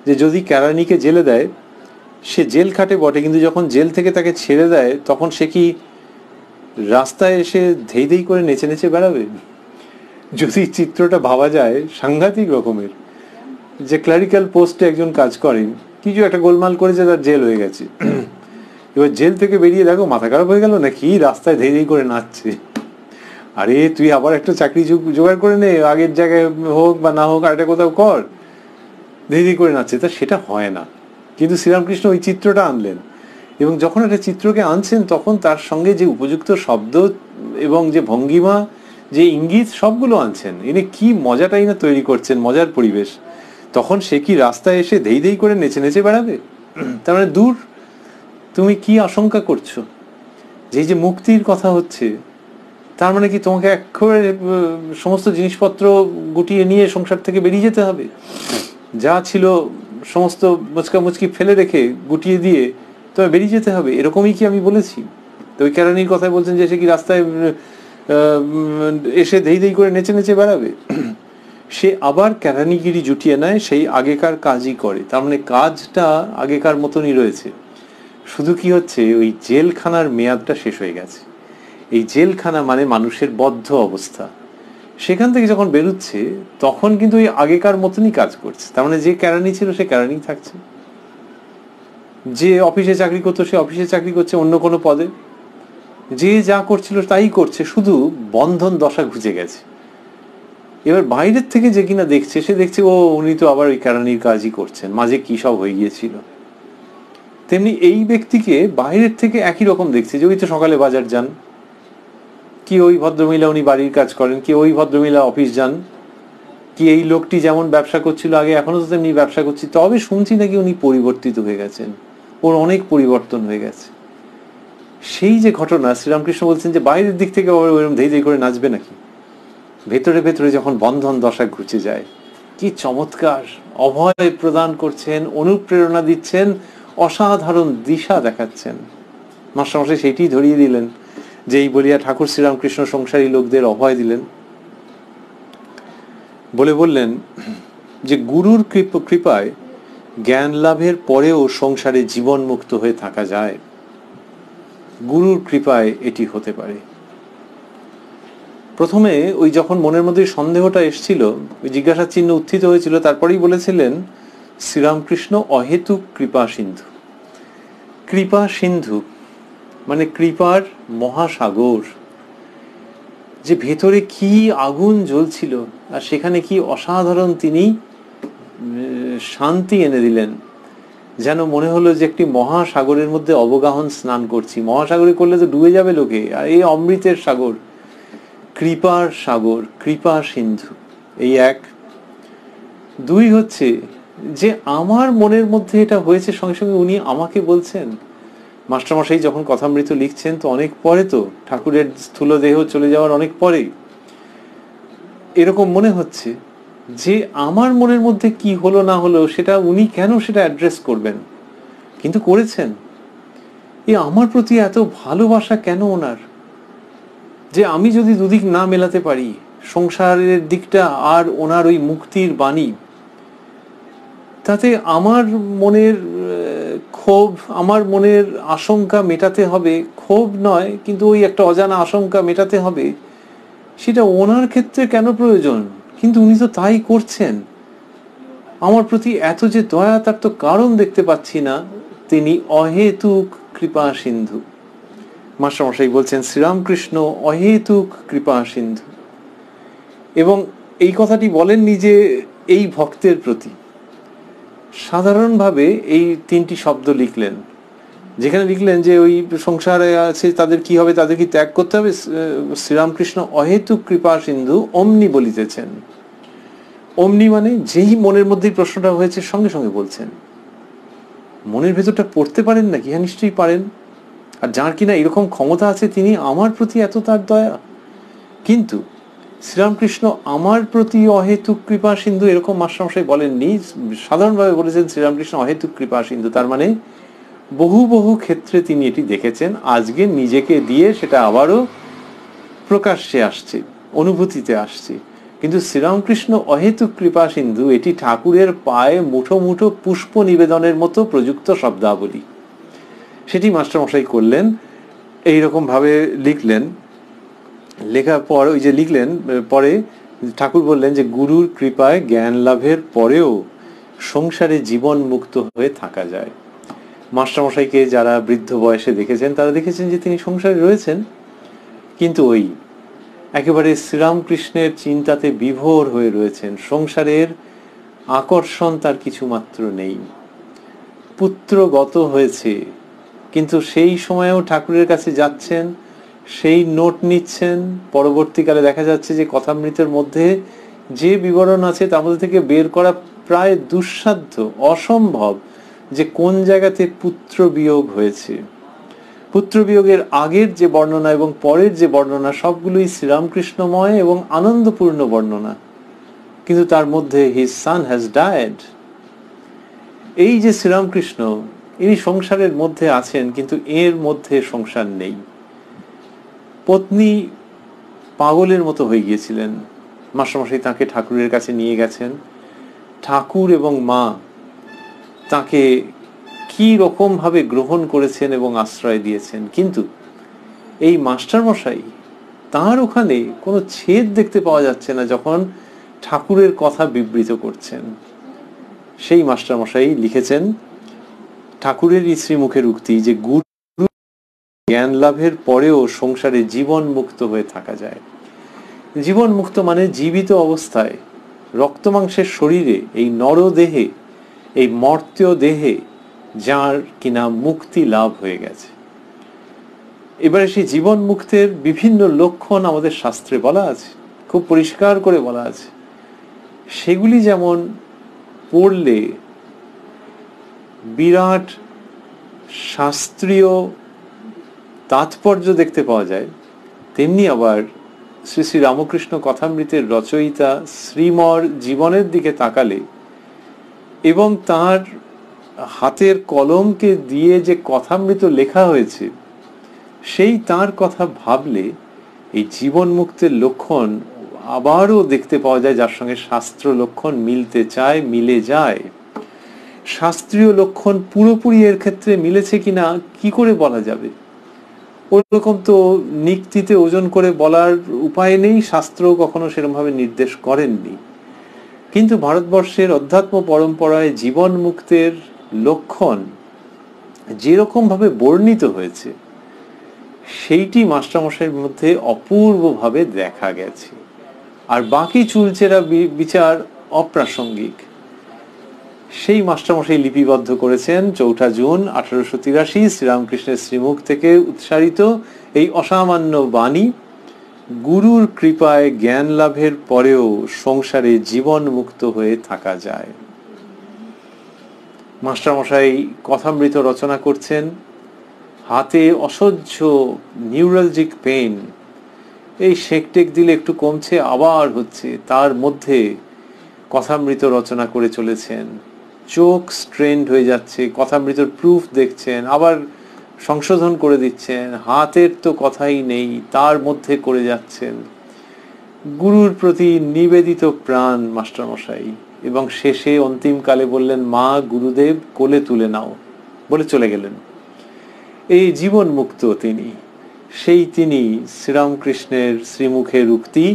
যে যদি কেরানিকে জেলে দেয় সে জেল খাটে বটে, কিন্তু যখন জেল থেকে তাকে ছেড়ে দেয় তখন সে কি রাস্তায় এসে ধেই ধেই করে নেচে নেচে বেড়াবে? যদি চিত্রটা ভাবা যায় সাংঘাতিক রকমের, যে ক্লারিক্যাল পোস্টে একজন কাজ করেন, কিছু একটা গোলমাল করেছে, তার জেল হয়ে গেছে, এবার জেল থেকে বেরিয়ে দেখো মাথা খারাপ হয়ে গেল নাকি রাস্তায় ধেই ধেই করে নাচছে। আরে তুই আবার একটা চাকরি জোগাড় করে নে, আগের জায়গায় হোক বা না হোক, আর একটা কোথাও কর, দেরি করে নাচছে। তা সেটা হয় না। কিন্তু শ্রীরামকৃষ্ণ ওই চিত্রটা আনলেন, এবং যখন একটা চিত্রকে আনছেন তখন তার সঙ্গে যে উপযুক্ত শব্দ এবং যে ভঙ্গিমা, যে ইঙ্গিত, সবগুলো আনছেন। এনে কি মজাটাই না তৈরি করছেন, মজার পরিবেশ। তখন সে কি রাস্তায় এসে ধেই ধেই করে নেচে নেচে বেড়াবে? তার মানে দূর, তুমি কি আশঙ্কা করছো যে যে মুক্তির কথা হচ্ছে, তার মানে কি তোমাকে একেবারে সমস্ত জিনিসপত্র গুটিয়ে নিয়ে সংসার থেকে বেরিয়ে যেতে হবে? যা ছিল সমস্ত মুচকা মুচকি ফেলে রেখে গুটিয়ে দিয়ে তোমায় বেরিয়ে যেতে হবে, এরকমই কি আমি বলেছি? তো ওই কেরানির কথাই বলছেন যে সে কি রাস্তায় এসে ধেই ধেই করে নেচে নেচে বেড়াবে? সে আবার কেরানিগিরি জুটিয়ে নেয়, সেই আগেকার কাজই করে। তার মানে কাজটা আগেকার মতনই রয়েছে, শুধু কি হচ্ছে ওই জেলখানার মেয়াদটা শেষ হয়ে গেছে। এই জেলখানা মানে মানুষের বদ্ধ অবস্থা, সেখান থেকে যখন বেরোচ্ছে তখন কিন্তু ওই আগেকার মতনই কাজ করছে। তার মানে যে কেরানি ছিল সে কেরানি থাকছে, যে অফিসে চাকরি করতো সে অফিসে চাকরি করছে অন্য কোনো পদে, যে যা করছিল তাই করছে, শুধু বন্ধন দশা ঘুচে গেছে। এবার বাইরের থেকে যে কিনা দেখছে, সে দেখছে ও উনি তো আবার ওই কেরানির কাজই করছেন, মাঝে কি সব হয়ে গিয়েছিল। তেমনি এই ব্যক্তিকে বাইরের থেকে একই রকম দেখছে, যে ওই তো সকালে বাজার যান, কি ওই ভদ্রমহিলা উনি বাড়ির কাজ করেন, কি ওই ভদ্রমহিলা অফিস যান, কি এই লোকটি যেমন ব্যবসা করছিল আগে এখনো তো তেমনি ব্যবসা করছি। তবে শুনছি নাকি উনি পরিবর্তিত হয়ে গেছেন, ওর অনেক পরিবর্তন হয়ে গেছে। সেই যে ঘটনা, শ্রীরামকৃষ্ণ বলছেন যে বাইরের দিক থেকে ওরকম ধেই ধেই করে নাচবে নাকি, ভেতরে ভেতরে যখন বন্ধন দশা ঘুচে যায়, কি চমৎকার অভয় প্রদান করছেন, অনুপ্রেরণা দিচ্ছেন, অসাধারণ দিশা দেখাচ্ছেন। মাস্টারমশাই সেইটি ধরিয়ে দিলেন, যে এই বলিয়া ঠাকুর শ্রীরামকৃষ্ণ সংসারী লোকদের অভয় দিলেন, বলে বললেন যে গুরুর কৃপায় জ্ঞান লাভের পরেও সংসারে জীবন মুক্ত হয়ে থাকা যায়। গুরুর কৃপায় এটি হতে পারে। প্রথমে ওই যখন মনের মধ্যে সন্দেহটা এসেছিল, ওই জিজ্ঞাসা চিহ্ন উত্থিত হয়েছিল, তারপরেই বলেছিলেন শ্রীরামকৃষ্ণ অহেতুক কৃপা সিন্ধু। কৃপা সিন্ধু মানে কৃপার মহাসাগর, যে ভেতরে কি আগুন জ্বলছিল, আর সেখানে কি অসাধারণ তিনি শান্তি এনে দিলেন। যেন মনে হলো যে একটি মহাসাগরের মধ্যে অবগাহন স্নান করছি। মহাসাগরে করলে তো ডুবে যাবে লোকে, আর এই অমৃতের সাগর, কৃপার সাগর, কৃপা সিন্ধু। এই এক। দুই হচ্ছে যে আমার মনের মধ্যে এটা হয়েছে, সঙ্গে সঙ্গে উনি আমাকে বলছেন। মাস্টারমশাই যখন কথামৃত লিখছেন তো অনেক পরে, তো ঠাকুরের স্থূল দেহ চলে যাওয়ার অনেক পরে, এরকম মনে হচ্ছে যে আমার মনের মধ্যে কি হলো না হলো সেটা উনি কেন সেটা অ্যাড্রেস করবেন, কিন্তু করেছেন। আমার প্রতি এত ভালোবাসা কেন ওনার, যে আমি যদি দুদিক না মেলাতে পারি, সংসারের দিকটা আর ওনার ওই মুক্তির বাণী, তাতে আমার মনের ক্ষোভ, আমার মনের আশঙ্কা মেটাতে হবে, ক্ষোভ নয় কিন্তু ওই একটা অজানা আশঙ্কা মেটাতে হবে, সেটা ওনার ক্ষেত্রে কেন প্রয়োজন? কিন্তু উনি তো তাই করছেন। আমার প্রতি এত যে দয়া, তার তো কারণ দেখতে পাচ্ছি না। তিনি অহেতুক কৃপা সিন্ধু। মাস্টারমশাই বলছেন শ্রীরামকৃষ্ণ অহেতুক কৃপা সিন্ধু, এবং এই কথাটি বলেননি যে এই ভক্তের প্রতি। সাধারণভাবে এই তিনটি শব্দ লিখলেন, যেখানে লিখলেন যে ওই সংসারে আছে তাদের কি হবে, তাদের কি ত্যাগ করতে হবে। শ্রীরামকৃষ্ণ অহেতুক কৃপা সিন্ধু অমনি বলিতেছেন। অমনি মানে যেই মনের মধ্যেই প্রশ্নটা হয়েছে সঙ্গে সঙ্গে বলছেন। মনের ভেতরটা পড়তে পারেন নাকি? হ্যাঁ, নিশ্চয়ই পারেন। আর যার কিনা এরকম ক্ষমতা আছে, তিনি আমার প্রতি এত তার দয়া। কিন্তু শ্রীরামকৃষ্ণ আমার প্রতি অহেতুক কৃপা সিন্ধু এরকম মাস্টারমশাই বলেননি, সাধারণভাবে বলেছেন শ্রীরামকৃষ্ণ অহেতুক কৃপা সিন্ধু। তার মানে বহু বহু ক্ষেত্রে তিনি এটি দেখেছেন, আজকে নিজেকে দিয়ে সেটা আবারও প্রকাশ্যে আসছে, অনুভূতিতে আসছে। কিন্তু শ্রীরামকৃষ্ণ অহেতুক কৃপা সিন্ধু এটি ঠাকুরের পায়ে মুঠো মুঠো পুষ্প নিবেদনের মতো প্রযুক্ত শব্দাবলী। সেটি মাস্টারমশাই করলেন, এইরকম ভাবে লিখলেন। লেখার পর ওই যে লিখলেন, পরে ঠাকুর বললেন যে গুরুর কৃপায় জ্ঞান লাভের পরেও সংসারে জীবন মুক্ত হয়ে থাকা যায়। মাস্টারমশাইকে যারা বৃদ্ধ বয়সে দেখেছেন তারা দেখেছেন যে তিনি সংসারে রয়েছেন, কিন্তু ওই একেবারে শ্রীরামকৃষ্ণের চিন্তাতে বিভোর হয়ে রয়েছেন। সংসারের আকর্ষণ তার কিছুমাত্র নেই। পুত্রগত হয়েছে, কিন্তু সেই সময়েও ঠাকুরের কাছে যাচ্ছেন, সেই নোট নিচ্ছেন। পরবর্তীকালে দেখা যাচ্ছে যে কথামৃতের মধ্যে যে বিবরণ আছে তার মধ্যে থেকে বের করা প্রায় দুঃসাধ্য, অসম্ভব যে কোন জায়গাতে পুত্র বিয়োগ হয়েছে। পুত্র বিয়োগের আগের যে বর্ণনা এবং পরের যে বর্ণনা সবগুলোই শ্রীরামকৃষ্ণময় এবং আনন্দপূর্ণ বর্ণনা, কিন্তু তার মধ্যে হিজ সান হ্যাজ ডায়েড। এই যে শ্রীরামকৃষ্ণ, ইনি সংসারের মধ্যে আছেন, কিন্তু এর মধ্যে সংসার নেই। পত্নী পাগলের মতো হয়ে গিয়েছিলেন। মাস্টারমশাই তাকে ঠাকুরের কাছে নিয়ে গেছেন। ঠাকুর এবং মা তাকে কি রকম ভাবে গ্রহণ করেছেন এবং আশ্রয় দিয়েছেন, কিন্তু এই মাস্টারমশাই, তার ওখানে কোনো ছেদ দেখতে পাওয়া যাচ্ছে না যখন ঠাকুরের কথা বিবৃত করছেন। সেই মাস্টারমশাই লিখেছেন ঠাকুরের এই শ্রীমুখের উক্তি যে গুরু জ্ঞান লাভের পরেও সংসারে জীবন মুক্ত হয়ে থাকা যায়। জীবন মুক্ত মানে জীবিত অবস্থায় রক্তমাংসের শরীরে, এই নরদেহে, এই মর্ত্য দেহে যার কিনা মুক্তি লাভ হয়ে গেছে। এবারে সেই জীবন মুক্তের বিভিন্ন লক্ষণ আমাদের শাস্ত্রে বলা আছে, খুব পরিষ্কার করে বলা আছে। সেগুলি যেমন পড়লে বিরাট শাস্ত্রীয় তাৎপর্য দেখতে পাওয়া যায়, তেমনি আবার শ্রী শ্রী রামকৃষ্ণ কথামৃতের রচয়িতা শ্রীমর জীবনের দিকে তাকালে এবং তার হাতের কলমকে দিয়ে যে কথামৃত লেখা হয়েছে সেই তার কথা ভাবলে এই জীবন মুক্তের লক্ষণ আবারও দেখতে পাওয়া যায়, যার সঙ্গে শাস্ত্র লক্ষণ মিলতে চায়, মিলে যায়। শাস্ত্রীয় লক্ষণ পুরোপুরি এর ক্ষেত্রে মিলেছে কিনা কি করে বলা যাবে? ওরকম তো নিক্তিতে ওজন করে বলার উপায় নেই, শাস্ত্র কখনো সেরকম ভাবে নির্দেশ করেননি। কিন্তু ভারতবর্ষের অধ্যাত্ম পরম্পরায় জীবন মুক্তের লক্ষণ যেরকম ভাবে বর্ণিত হয়েছে সেইটি মাস্টারমশাইয়ের মধ্যে অপূর্বভাবে দেখা গেছে। আর বাকি চুলচেরা বিচার অপ্রাসঙ্গিক। সেই মাস্টারমশাই লিপিবদ্ধ করেছেন 4 জুন 1883 শ্রীরামকৃষ্ণের শ্রীমুখ থেকে উৎসারিত এই অসামান্য বাণী, গুরুর কৃপায় জ্ঞান লাভের পরেও সংসারে জীবন মুক্ত হয়ে থাকা যায়। মাস্টারমশাই কথামৃত রচনা করছেন, হাতে অসহ্য নিউরালজিক পেন, এই শেকটেক দিলে একটু কমছে আবার হচ্ছে, তার মধ্যে কথামৃত রচনা করে চলেছেন। চোখ স্ট্রেন্ড হয়ে যাচ্ছে, কথামৃতর প্রুফ দেখছেন, আবার সংশোধন করে দিচ্ছেন, হাতের তো কথাই নেই, তার মধ্যে করে যাচ্ছেন। গুরুর প্রতি নিবেদিত প্রাণ মাস্টারমশাই, এবং শেষে অন্তিমকালে বললেন, মা গুরুদেব কোলে তুলে নাও, বলে চলে গেলেন। এই জীবন মুক্ত তিনি, সেই তিনি শ্রীরামকৃষ্ণের শ্রীমুখের উক্তি,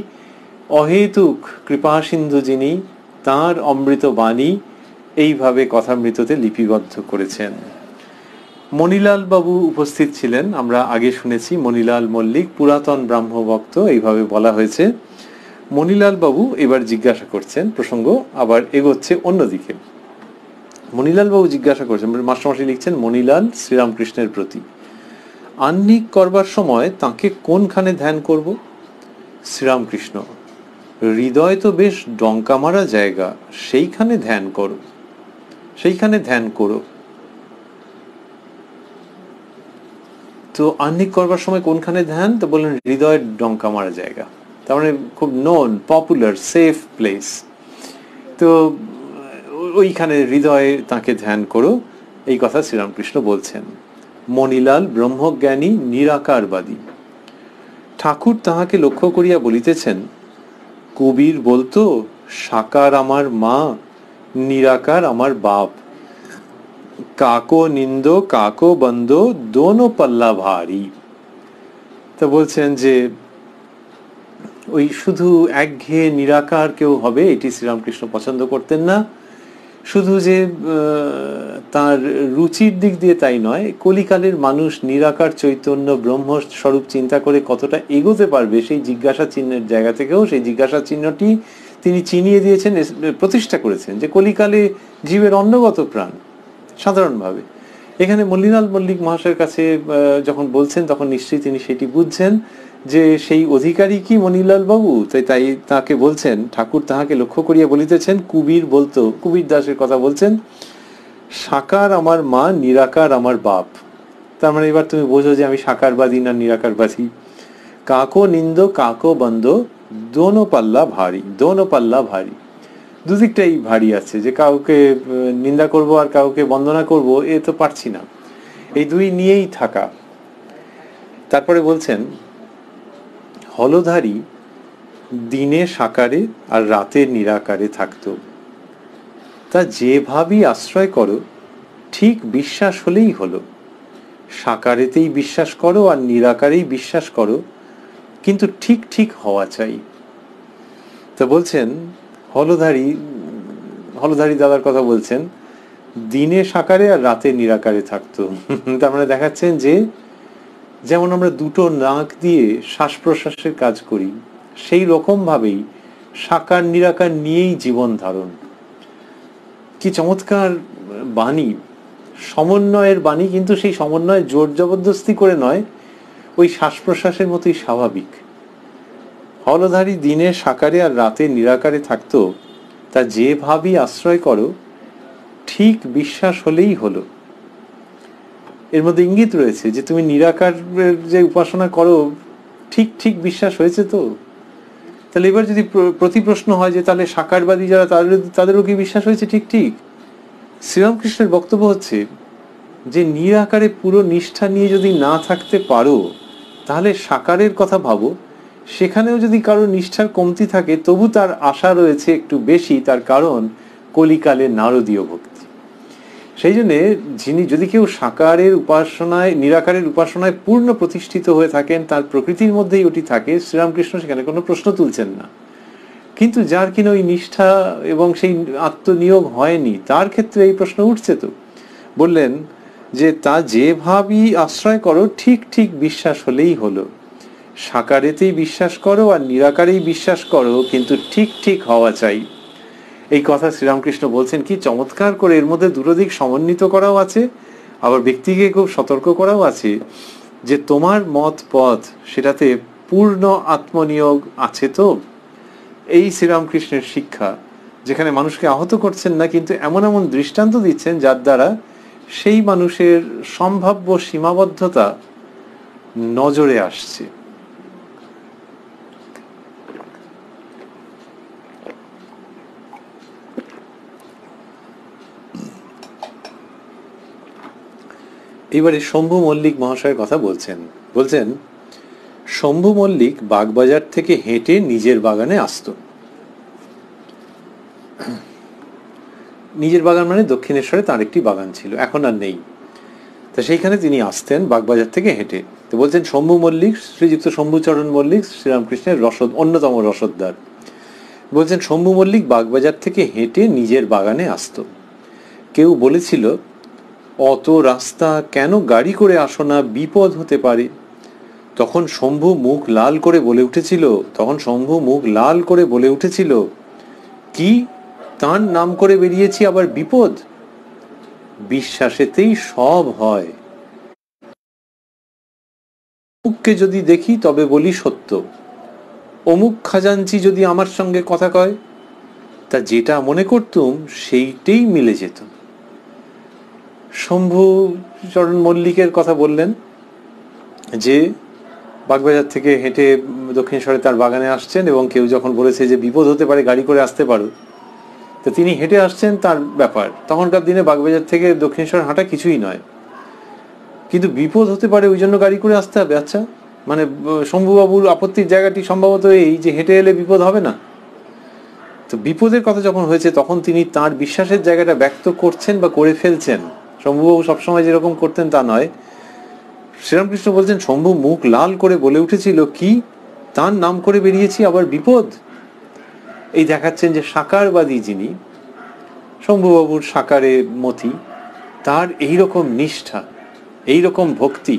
অহেতুক কৃপাসিন্ধু যিনি, তাঁর অমৃত বাণী এইভাবে কথামৃততে লিপিবদ্ধ করেছেন। মণিলাল বাবু উপস্থিত ছিলেন, আমরা আগে শুনেছি। মণিলাল মল্লিক, পুরাতন ব্রাহ্মভক্ত, এইভাবে বলা হয়েছে। মণিলাল বাবু এবার জিজ্ঞাসা করছেন, প্রসঙ্গ আবার এগোচ্ছে অন্যদিকে। মণিলাল বাবু জিজ্ঞাসা করছেন, মাস্টারমশাই লিখছেন, মণিলাল শ্রীরামকৃষ্ণের প্রতি, আহ্নিক করবার সময় তাকে কোনখানে ধ্যান করব? শ্রীরামকৃষ্ণ, হৃদয় তো বেশ ডঙ্কা মারা জায়গা, সেইখানে ধ্যান করো, সেইখানে ধ্যান করো। তো আহ্নিক করবার সময় কোনখানে ধ্যান? তো বললেন হৃদয়ের ডঙ্কা মারা জায়গা, তার মানে খুব নোন, পপুলার, সেফ প্লেস। তো ওইখানে হৃদয়ে তাকে ধ্যান করো, এই কথা শ্রীরামকৃষ্ণ বলছেন। মণিলাল ব্রহ্মজ্ঞানী, নিরাকারবাদী। ঠাকুর তাহাকে লক্ষ্য করিয়া বলিতেছেন, কবির বলতো, সাকার আমার মা, নিরাকার আমার বাপ, কাকো নিন্দ কাকো বন্ধ, দোনো পাল্লা ভারী। তা বলছেন যে ওই শুধু একঘেয়ে নিরাকার কেউ হবে এটি শ্রীরামকৃষ্ণ পছন্দ করতেন না। শুধু যে তার রুচির দিক দিয়ে তাই নয়, কলিকালের মানুষ নিরাকার চৈতন্য ব্রহ্মস্বরূপ চিন্তা করে কতটা এগোতে পারবে সেই জিজ্ঞাসা চিহ্নের জায়গা থেকেও সেই জিজ্ঞাসা চিহ্নটি তিনি চিনিয়ে দিয়েছেন, প্রতিষ্ঠা করেছেন যে কলিকালে জীবের অন্নগত প্রাণ সাধারণভাবে। এখানে মল্লিলাল মল্লিক মহাশয়ের কাছে যখন বলছেন তখন নিশ্চয়ই তিনি সেটি বুঝছেন যে সেই অধিকারী কি মণিলাল বাবু, তাই তাকে বলছেন, ঠাকুর তাহাকে লক্ষ্য করিয়া বলিতেছেন, কুবির বলতো, কুবির দাসের কথা বলছেন, সাকার আমার মা, নিরাকার আমার বাপ। তার মানে এবার তুমি বোঝো যে আমি সাকারবাদী না নিরাকারবাদী। কাকো নিন্দ কাকো বন্ধ, দোনো পাল্লা ভারী, দোনো পাল্লা ভারী, দুদিকটাই ভারী আছে, যে কাউকে নিন্দা করব আর কাউকে বন্দনা করব এ তো পারছি না, এই দুই নিয়েই থাকা। তারপরে বলছেন, হলধারী দিনে সাকারে আর রাতে নিরাকারে থাকতো, তা যেভাবেই আশ্রয় করো ঠিক বিশ্বাস হলেই হলো। সাকারেতেই বিশ্বাস করো আর নিরাকারেই বিশ্বাস করো, কিন্তু ঠিক ঠিক হওয়া চাই। তো বলছেন হলধারী দাদার কথা বলছেন, দিনে সাকারে আর রাতে নিরাকারে থাকতো। তার মানে দেখাচ্ছেন যে যেমন আমরা দুটো নাক দিয়ে শ্বাস প্রশ্বাসের কাজ করি, সেই রকম ভাবেই সাকার নিরাকার নিয়েই জীবন ধারণ। কি চমৎকার বাণী, সমন্বয়ের বাণী, কিন্তু সেই সমন্বয় জোর জবরদস্তি করে নয়, ওই শ্বাস প্রশ্বাসের মতোই স্বাভাবিক। হলধারী দিনে সাকারে আর রাতে নিরাকারে থাকতো, তা যেভাবেই আশ্রয় করো ঠিক বিশ্বাস হলেই হলো। এর মধ্যে ইঙ্গিত রয়েছে যে তুমি নিরাকার যে উপাসনা করো ঠিক ঠিক বিশ্বাস হয়েছে তো। তাহলে এবার যদি প্রতি প্রশ্ন হয় যে তাহলে সাকারবাদী যারা তাদেরও কি বিশ্বাস হয়েছে ঠিক ঠিক? শ্রীরামকৃষ্ণের বক্তব্য হচ্ছে যে নিরাকারে পুরো নিষ্ঠা নিয়ে যদি না থাকতে পারো তাহলে সাকারের কথা ভাবো, সেখানেও যদি কারো নিষ্ঠার কমতি থাকে তবু তার আশা রয়েছে একটু বেশি, তার কারণ কলিকালে নারদীয় ভক্তি। সেই জন্যে যদি কেউ সাকারের উপাসনায় নিরাকারের উপাসনায় পূর্ণ প্রতিষ্ঠিত হয়ে থাকেন, তার প্রকৃতির মধ্যেই ওটি থাকে, শ্রীরামকৃষ্ণ সেখানে কোনো প্রশ্ন তুলছেন না। কিন্তু যার কিনা ওই নিষ্ঠা এবং সেই আত্মনিয়োগ হয়নি, তার ক্ষেত্রে এই প্রশ্ন উঠছে। তো বললেন যে তা যেভাবেই আশ্রয় করো ঠিক ঠিক বিশ্বাস হলেই হলো। সাকারেতেই বিশ্বাস করো আর নিরাকারেই বিশ্বাস করো, কিন্তু ঠিক ঠিক হওয়া চাই। এই কথা শ্রীরামকৃষ্ণ বলছেন কি চমৎকার করে। এর মধ্যে দুটো দিক সমন্বিত করাও আছে, আবার ব্যক্তিকে খুব সতর্ক করাও আছে যে তোমার মত পথ সেটাতে পূর্ণ আত্মনিয়োগ আছে তো। এই শ্রীরামকৃষ্ণের শিক্ষা, যেখানে মানুষকে আহত করছেন না, কিন্তু এমন এমন দৃষ্টান্ত দিচ্ছেন যার দ্বারা সেই মানুষের সম্ভাব্য সীমাবদ্ধতা নজরে আসছে। এবারে শম্ভু মল্লিক মহাশয়ের কথা বলছেন শম্ভু মল্লিক বাগবাজার থেকে হেঁটে নিজের বাগানে আসতো। নিজের বাগান মানে দক্ষিণেশ্বরে তার একটি বাগান ছিল, এখন আর নেই। তো সেইখানে তিনি আসতেন বাগবাজার থেকে হেঁটে। তো বলছেন শম্ভু মল্লিক, শ্রীযুক্ত শম্ভুচরণ মল্লিক শ্রীরামকৃষ্ণের অন্যতম রসদদার। বলছেন শম্ভু মল্লিক বাগবাজার থেকে হেঁটে নিজের বাগানে আসতো। কেউ বলেছিল, অত রাস্তা কেন গাড়ি করে আসো না, বিপদ হতে পারে। তখন শম্ভু মুখ লাল করে বলে উঠেছিল, কি তার নাম করে বেরিয়েছি আবার বিপদ? বিশ্বাসেতেই সব হয়। অমুককে যদি দেখি তবে বলি সত্য, অমুক খাজাঞ্চি যদি আমার সঙ্গে কথা কয়, তা যেটা মনে করতুম সেইটাই মিলে যেত। শম্ভুচরণ মল্লিকের কথা বললেন যে বাগবাজার থেকে হেঁটে দক্ষিণেশ্বরে তার বাগানে আসছেন, এবং কেউ যখন বলেছে যে বিপদ হতে পারে গাড়ি করে আসতে পারো, তো তিনি হেঁটে আসছেন তার ব্যাপার। তখনকার দিনে বাগবাজার থেকে দক্ষিণেশ্বর হাঁটা কিছুই নয়, কিন্তু বিপদ হতে পারে ওই জন্য গাড়ি করে আসতে হবে। আচ্ছা, মানে শম্ভুবাবুর আপত্তির জায়গাটি সম্ভবত এই যে হেঁটে এলে বিপদ হবে না। তো বিপদের কথা যখন হয়েছে তখন তিনি তার বিশ্বাসের জায়গাটা ব্যক্ত করছেন বা করে ফেলছেন। শম্ভুবাবু সবসময় যেরকম করতেন তা নয়। শ্রীরামকৃষ্ণ বলছেন শম্ভু মুখ লাল করে বলে উঠেছিল, কি তার নাম করে বেরিয়েছি আবার বিপদ। এই দেখাচ্ছেন যে সাকারবাদী যিনি, শম্ভুবাবুর সাকারে মতি, তার এইরকম নিষ্ঠা, এইরকম ভক্তি,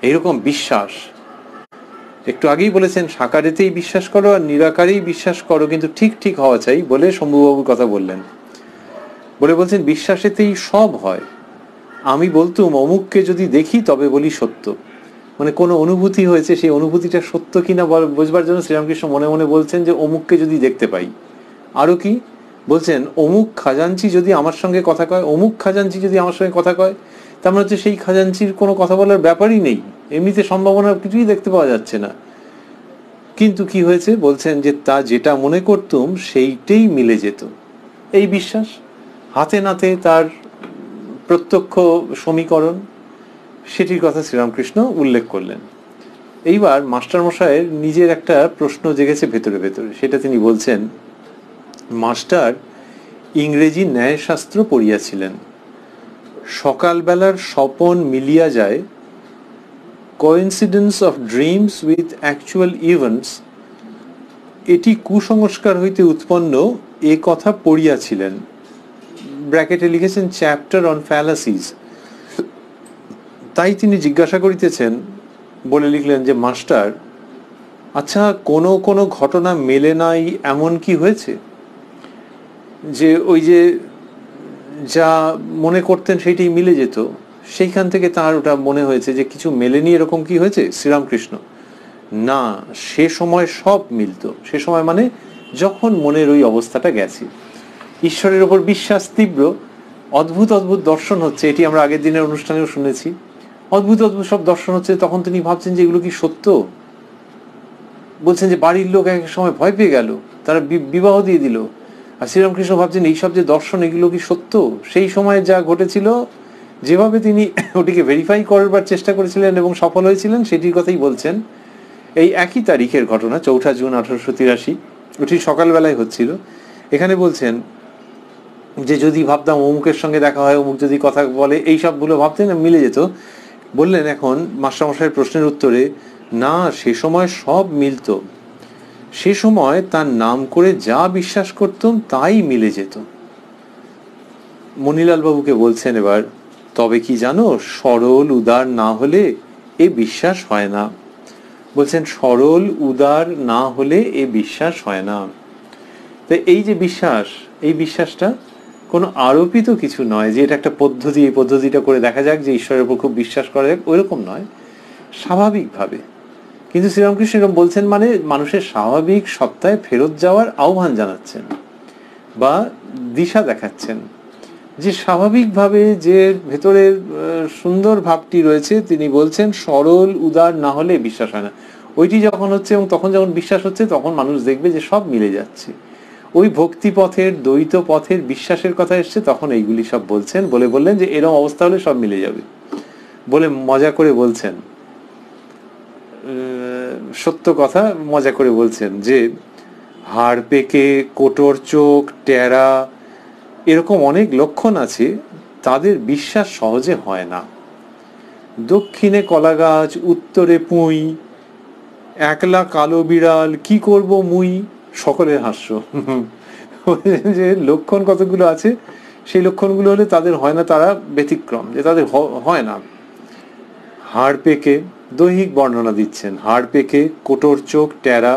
এইরকম বিশ্বাস। একটু আগেই বলেছেন সাকারেতেই বিশ্বাস করো আর নিরাকারেই বিশ্বাস করো, কিন্তু ঠিক ঠিক হওয়া চাই বলে শম্ভুবাবুর কথা বললেন। বলছেন বিশ্বাসেতেই সব হয়। আমি বলতুম অমুককে যদি দেখি তবে বলি সত্য। মানে কোনো অনুভূতি হয়েছে, সেই অনুভূতিটা সত্য কিনা বুঝবার জন্য শ্রীরামকৃষ্ণ মনে মনে বলছেন যে অমুককে যদি দেখতে পাই। আরো কি বলছেন, অমুক খাজাঞ্চি যদি আমার সঙ্গে কথা কয়, অমুক খাজাঞ্চি যদি আমার সঙ্গে কথা কয়, তার মানে হচ্ছে সেই খাজাঞ্চির কোনো কথা বলার ব্যাপারই নেই, এমনিতে সম্ভাবনা কিছুই দেখতে পাওয়া যাচ্ছে না। কিন্তু কি হয়েছে বলছেন যে তা যেটা মনে করতুম সেইটাই মিলে যেত। এই বিশ্বাস হাতে নাতে তার প্রত্যক্ষ সমীকরণ, সেটির কথা শ্রীরামকৃষ্ণ উল্লেখ করলেন। এইবার মাস্টারমশাইয়ের নিজের একটা প্রশ্ন জেগেছে ভেতরে ভেতরে, সেটা তিনি বলছেন। মাস্টার ইংরেজি ন্যায়শাস্ত্র পড়িয়াছিলেন। সকালবেলার স্বপন মিলিয়া যায়, coincidence of dreams with actual events, এটি কুসংস্কার হইতে উৎপন্ন, এ কথা পড়িয়াছিলেন। ব্র্যাকেটে লিখেছেন চ্যাপ্টার অন ফ্যালাসিস। তাই তিনি জিজ্ঞাসা করিতেছেন, বলে লিখলেন যে মাস্টার, আচ্ছা কোনো কোনো ঘটনা মেলে নাই এমন কি হয়েছে? যে ওই যে যা মনে করতেন সেইটাই মিলে যেত, সেইখান থেকে তার ওটা মনে হয়েছে যে কিছু মেলেনি, এরকম কি হয়েছে? শ্রীরামকৃষ্ণ, না, সে সময় সব মিলত। সে সময় মানে যখন মনের ওই অবস্থাটা গেছে, ঈশ্বরের ওপর বিশ্বাস তীব্র, অদ্ভুত অদ্ভুত দর্শন হচ্ছে, এটি আমরা আগের দিনের অনুষ্ঠানেও শুনেছি। অদ্ভুত অদ্ভুত সব দর্শন হচ্ছে, তখন তিনি ভাবছেন যে এগুলো কি সত্য? বলছেন যে বাড়ির লোক এক সময় ভয় পেয়ে গেল, তারা বিবাহ দিয়ে দিল। আর শ্রীরামকৃষ্ণ ভাবছেন এইসব যে দর্শন, এগুলো কি সত্য? সেই সময় যা ঘটেছিল, যেভাবে তিনি ওটিকে ভেরিফাই করবার চেষ্টা করেছিলেন এবং সফল হয়েছিলেন, সেটির কথাই বলছেন। এই একই তারিখের ঘটনা, 4 জুন 1883, ওটি সকালবেলায় হচ্ছিল। এখানে বলছেন যে যদি ভাবতাম অমুকের সঙ্গে দেখা হয়, অমুক যদি কথা বলে, এই সবগুলো ভাবতেন মিলে যেত। বললেন এখন মাস্টারমশাইয়ের প্রশ্নের উত্তরে, না, সে সময় সব মিলত। সে সময় তার নাম করে যা বিশ্বাস করতাম তাই মিলে যেত। মণিলাল বাবুকে বলছেন এবার, তবে কি জানো, সরল উদার না হলে এ বিশ্বাস হয় না। বলছেন সরল উদার না হলে এ বিশ্বাস হয় না। তো এই যে বিশ্বাস, এই বিশ্বাসটা কোনো আরোপিত কিছু নয় যে এটা একটা পদ্ধতি, এই পদ্ধতিটা করে দেখা যাক যে ঈশ্বরের উপর খুব বিশ্বাস করা যাক, ওইরকম নয়, স্বাভাবিকভাবে। কিন্তু শ্রীরামকৃষ্ণ এরকম বলছেন মানে মানুষের স্বাভাবিক সত্তায় ফেরত যাওয়ার আহ্বান জানাচ্ছেন বা দিশা দেখাচ্ছেন, যে স্বাভাবিকভাবে যে ভেতরের সুন্দর ভাবটি রয়েছে, তিনি বলছেন সরল উদার না হলে বিশ্বাস হয় না। ওইটি যখন হচ্ছে এবং তখন যখন বিশ্বাস হচ্ছে, তখন মানুষ দেখবে যে সব মিলে যাচ্ছে। ওই ভক্তি পথের, দ্বৈত পথের বিশ্বাসের কথা এসছে, তখন এইগুলি সব বলছেন। বললেন যে এরকম অবস্থা হলে সব মিলে যাবে বলে মজা করে বলছেন। সত্য কথা মজা করে বলছেন যে হাড় পেকে, কোটর চোখ, টেরা, এরকম অনেক লক্ষণ আছে, তাদের বিশ্বাস সহজে হয় না। দক্ষিণে কলা গাছ, উত্তরে পুঁই, একলা কালো বিড়াল, কি করব মুই, সকলের হাস্য। যে লক্ষণ কতগুলো আছে, সেই লক্ষণগুলো হলে তাদের হয় না, তারা ব্যতিক্রম, যে তাদের হয় না। হাড় পেকে, দৈহিক বর্ণনা দিচ্ছেন, হাড় পেকে, কোটর চোখ, টেরা,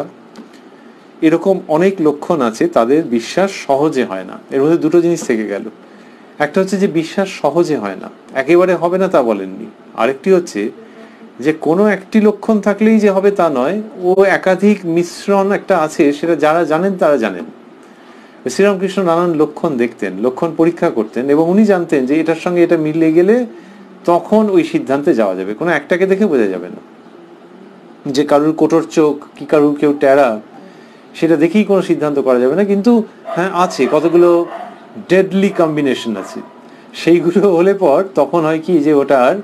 এরকম অনেক লক্ষণ আছে, তাদের বিশ্বাস সহজে হয় না। এর মধ্যে দুটো জিনিস থেকে গেল। একটা হচ্ছে যে বিশ্বাস সহজে হয় না, একেবারে হবে না তা বলেননি। আরেকটি হচ্ছে যে কোনো একটি লক্ষণ থাকলেই যে হবে তা নয়, ও একাধিক মিশ্রণ একটা আছে, সেটা যারা জানেন তারা জানেন। শ্রীরামকৃষ্ণ নানান লক্ষণ দেখতেন, লক্ষণ পরীক্ষা করতেন, এবং উনি জানতেন যে এটার সঙ্গে এটা মিলে গেলে তখন ওই সিদ্ধান্তে যাওয়া যাবে। কোনো একটাকে দেখে বোঝা যাবে না যে কারুর কোটর চোখ কি কারুর কেউ টেরা, সেটা দেখেই কোনো সিদ্ধান্ত করা যাবে না। কিন্তু হ্যাঁ, আছে কতগুলো ডেডলি কম্বিনেশন আছে, সেইগুলো হলে পর তখন হয় কি যে ওটা আর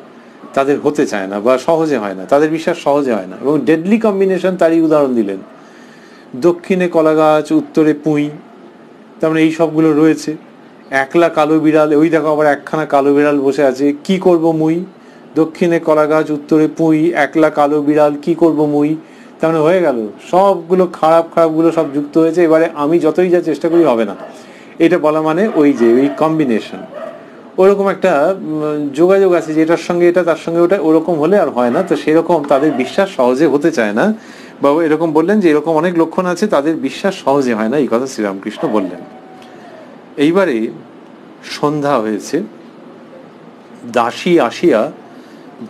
তাদের হতে চায় না বা সহজে হয় না, তাদের বিশ্বাস সহজে হয় না। এবং ডেডলি কম্বিনেশন তারই উদাহরণ দিলেন। দক্ষিণে কলা গাছ, উত্তরে পুঁই, তার মানে এই সবগুলো রয়েছে। একলা কালো বিড়াল, ওই দেখো আবার একখানা কালো বিড়াল বসে আছে, কি করব মুই, দক্ষিণে কলা গাছ, উত্তরে পুঁই, একলা কালো বিড়াল, কি করব মুই, তার মানে হয়ে গেল সবগুলো খারাপ খারাপগুলো সব যুক্ত হয়েছে। এবারে আমি যতই যা চেষ্টা করি হবে না। এটা বলা মানে ওই যে ওই কম্বিনেশন, ওরকম একটা যোগাযোগ আছে যে এটার সঙ্গে এটা তার সঙ্গে ওটা, ওরকম হলে আর হয় না। তো সেরকম তাদের বিশ্বাস সহজে হতে চায় না। বাবা এরকম বললেন যে এরকম অনেক লক্ষণ আছে, তাদের বিশ্বাস সহজে হয় না, এই কথা শ্রীরামকৃষ্ণ বললেন। এইবারে সন্ধ্যা হয়েছে, দাসী আসিয়া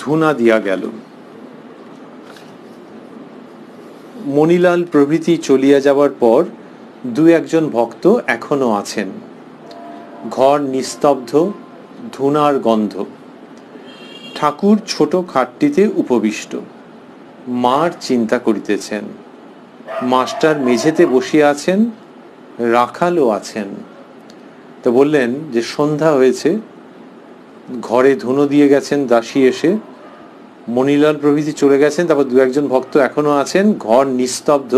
ধুনা দিয়া গেল। মণিলাল প্রভৃতি চলিয়া যাবার পর দু একজন ভক্ত এখনো আছেন। ঘর নিস্তব্ধ, ধুনার গন্ধ। ঠাকুর ছোট খাটটিতে উপবিষ্ট, মার চিন্তা করিতেছেন। মাস্টার মেঝেতে বসিয়া আছেন, রাখালও আছেন। তো বললেন যে সন্ধ্যা হয়েছে, ঘরে ধুনো দিয়ে গেছেন দাসী এসে, মণিলাল প্রভৃতি চলে গেছেন, তারপর দু একজন ভক্ত এখনো আছেন, ঘর নিস্তব্ধ,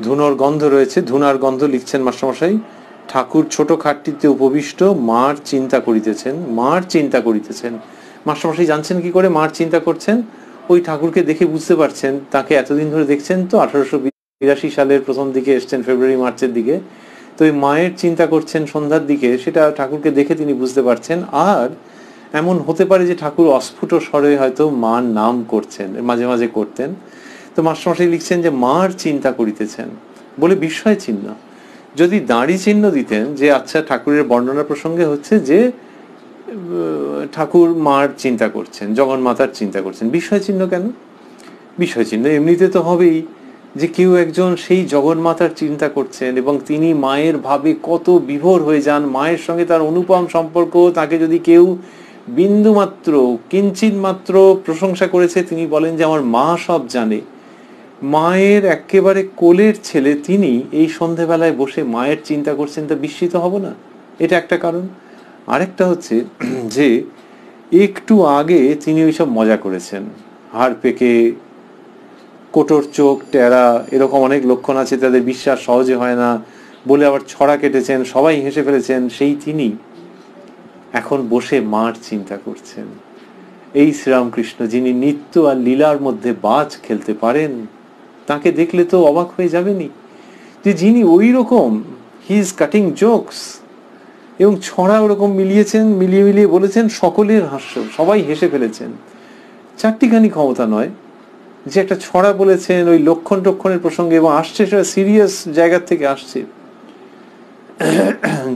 ধুনোর গন্ধ রয়েছে। ধুনার গন্ধ লিখছেন মাস্টারমশাই। ঠাকুর ছোট খাটটিতে উপবিষ্ট, মার চিন্তা করিতেছেন। মার চিন্তা করিতেছেন, মাস্টারমশাই জানছেন কি করে মার চিন্তা করছেন? ওই ঠাকুরকে দেখে বুঝতে পারছেন, তাকে এতদিন ধরে দেখছেন তো, 1882 সালের প্রথম দিকে এসছেন, ফেব্রুয়ারি মার্চের দিকে। তো ওই মায়ের চিন্তা করছেন সন্ধ্যার দিকে, সেটা ঠাকুরকে দেখে তিনি বুঝতে পারছেন। আর এমন হতে পারে যে ঠাকুর অস্ফুট স্বরে হয়তো মার নাম করছেন, মাঝে মাঝে করতেন। তো মাস্টারমশাই লিখছেন যে মার চিন্তা করিতেছেন বলে বিস্ময় চিহ্ন। যদি দাঁড়ি চিহ্ন দিতেন যে আচ্ছা ঠাকুরের বর্ণনা প্রসঙ্গে হচ্ছে যে ঠাকুর মার চিন্তা করছেন, জগন্মাতার চিন্তা করছেন, বিস্ময় চিহ্ন কেন? বিস্ময় চিহ্ন এমনিতে তো হবেই, যে কেউ একজন সেই জগন্মাতার চিন্তা করছেন এবং তিনি মায়ের ভাবে কত বিভোর হয়ে যান, মায়ের সঙ্গে তার অনুপম সম্পর্ক। তাকে যদি কেউ বিন্দু মাত্র কিঞ্চিত মাত্র প্রশংসা করেছে, তিনি বলেন যে আমার মা সব জানে। মায়ের একেবারে কোলের ছেলে তিনি এই সন্ধেবেলায় বসে মায়ের চিন্তা করছেন, তা বিস্মিত হব না? এটা একটা কারণ। আরেকটা হচ্ছে যে একটু আগে তিনি ওইসব মজা করেছেন, হাড় পেকে, কোটর চোখ, টেরা, এরকম অনেক লক্ষণ আছে, তাদের বিশ্বাস সহজে হয় না বলে আবার ছড়া কেটেছেন, সবাই হেসে ফেলেছেন। সেই তিনি এখন বসে মার চিন্তা করছেন। এই শ্রীরামকৃষ্ণ, যিনি নিত্য আর লীলার মধ্যে বাজ খেলতে পারেন, তাকে দেখলে তো অবাক হয়ে যাবেনি যে যিনি ওই রকম হি ইজ কাটিং জোকস, এবং ছড়া ওরকম মিলিয়েছেন, মিলিয়ে মিলিয়ে বলেছেন, সকলের হাস্য, সবাই হেসে ফেলেছেন। চারটিখানি ক্ষমতা নয় যে একটা ছড়া বলেছেন ওই লক্ষণ টক্ষণের প্রসঙ্গে, এবং আসছে সেটা সিরিয়াস জায়গা থেকে আসছে,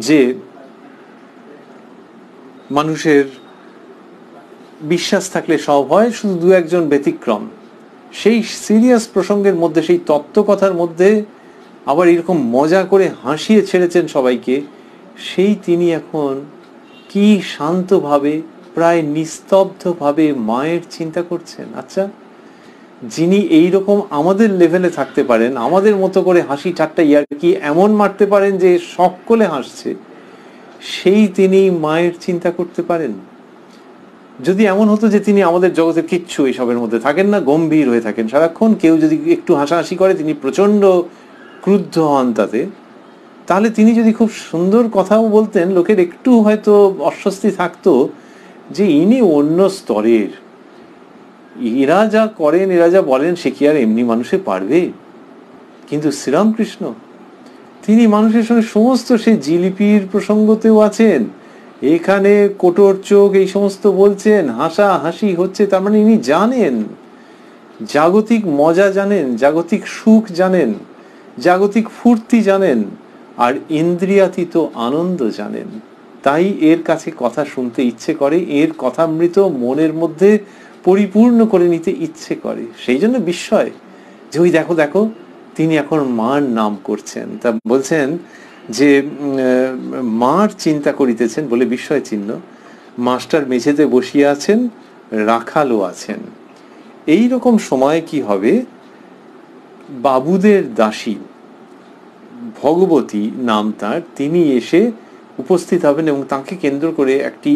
যে মানুষের বিশ্বাস থাকলে সব হয়, শুধু দু একজন ব্যতিক্রম। সেই সিরিয়াস প্রসঙ্গের মধ্যে, সেই তত্ত্বকথার মধ্যে আবার এরকম মজা করে হাসিয়ে ছেড়েছেন সবাইকে। সেই তিনি এখন কি শান্তভাবে, প্রায় নিস্তব্ধভাবে মায়ের চিন্তা করছেন। আচ্ছা, যিনি এইরকম আমাদের লেভেলে থাকতে পারেন, আমাদের মতো করে হাসি ঠাট্টা ইয়ার্কি এমন মারতে পারেন যে সকলে হাসছে, সেই তিনি মায়ের চিন্তা করতে পারেন। যদি এমন হতো যে তিনি আমাদের জগতের কিচ্ছু এইসবের মধ্যে থাকেন না, গম্ভীর হয়ে থাকেন সারাক্ষণ, কেউ যদি একটু হাসাহাসি করে তিনি প্রচন্ড ক্রুদ্ধ হন তাতে, তাহলে তিনি যদি খুব সুন্দর কথাও বলতেন, লোকের একটু হয়তো অস্বস্তি থাকতো যে ইনি অন্য স্তরের, এরা যা করেন, এরা যা বলেন, সে কি আর এমনি মানুষে পারবে? কিন্তু শ্রীরামকৃষ্ণ, তিনি মানুষের সঙ্গে সমস্ত সেই জিলিপির প্রসঙ্গতেও আছেন, এখানে কোটর চোখ, এই সমস্ত বলছেন, হাসা হাসি হচ্ছে, তার মানে ইনি জানেন জাগতিক মজা, জানেন জাগতিক সুখ, জানেন জাগতিক ফুর্তি, জানেন আর ইন্দ্রিয়াতীত আনন্দ জানেন। তাই এর কাছে কথা শুনতে ইচ্ছে করে, এর কথামৃত মনের মধ্যে পরিপূর্ণ করে নিতে ইচ্ছে করে। সেই জন্য বিস্ময় যে ওই দেখো দেখো তিনি এখন মার নাম করছেন। তা বলছেন যে মার চিন্তা করিতেছেন বলে বিস্ময় চিহ্ন। মাস্টার মেঝেতে বসিয়া আছেন, রাখালও আছেন। এই রকম সময় কি হবে, বাবুদের দাসী ভগবতী নাম তার, তিনি এসে উপস্থিত হবেন এবং তাকে কেন্দ্র করে একটি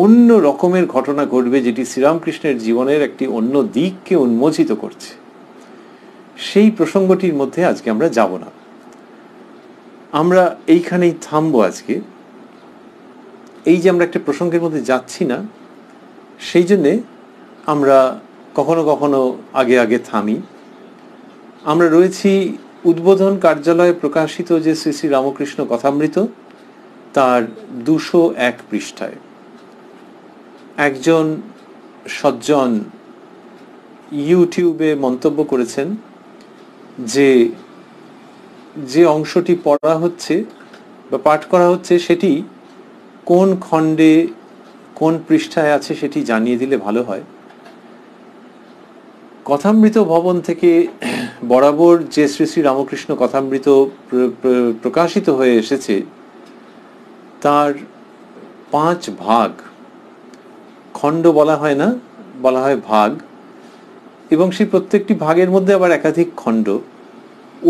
অন্য রকমের ঘটনা ঘটবে, যেটি শ্রীরামকৃষ্ণের জীবনের একটি অন্য দিককে উন্মোচিত করছে। সেই প্রসঙ্গটির মধ্যে আজকে আমরা যাব না, আমরা এইখানেই থামবো আজকে। এই যে আমরা একটা প্রসঙ্গের মধ্যে যাচ্ছি না, সেই জন্যে আমরা কখনো কখনো আগে আগে থামি। আমরা রয়েছি উদ্বোধন কার্যালয়ে প্রকাশিত যে শ্রী শ্রী রামকৃষ্ণ কথামৃত তার 201 পৃষ্ঠায় একজন সজ্জন ইউটিউবে মন্তব্য করেছেন যে যে অংশটি পড়া হচ্ছে বা পাঠ করা হচ্ছে সেটি কোন খণ্ডে কোন পৃষ্ঠায় আছে সেটি জানিয়ে দিলে ভালো হয়। কথামৃত ভবন থেকে বরাবর যে শ্রী শ্রী রামকৃষ্ণ কথামৃত প্রকাশিত হয়ে এসেছে তার 5 ভাগ, খণ্ড বলা হয় না, বলা হয় ভাগ, এবং সেই প্রত্যেকটি ভাগের মধ্যে আবার একাধিক খণ্ড।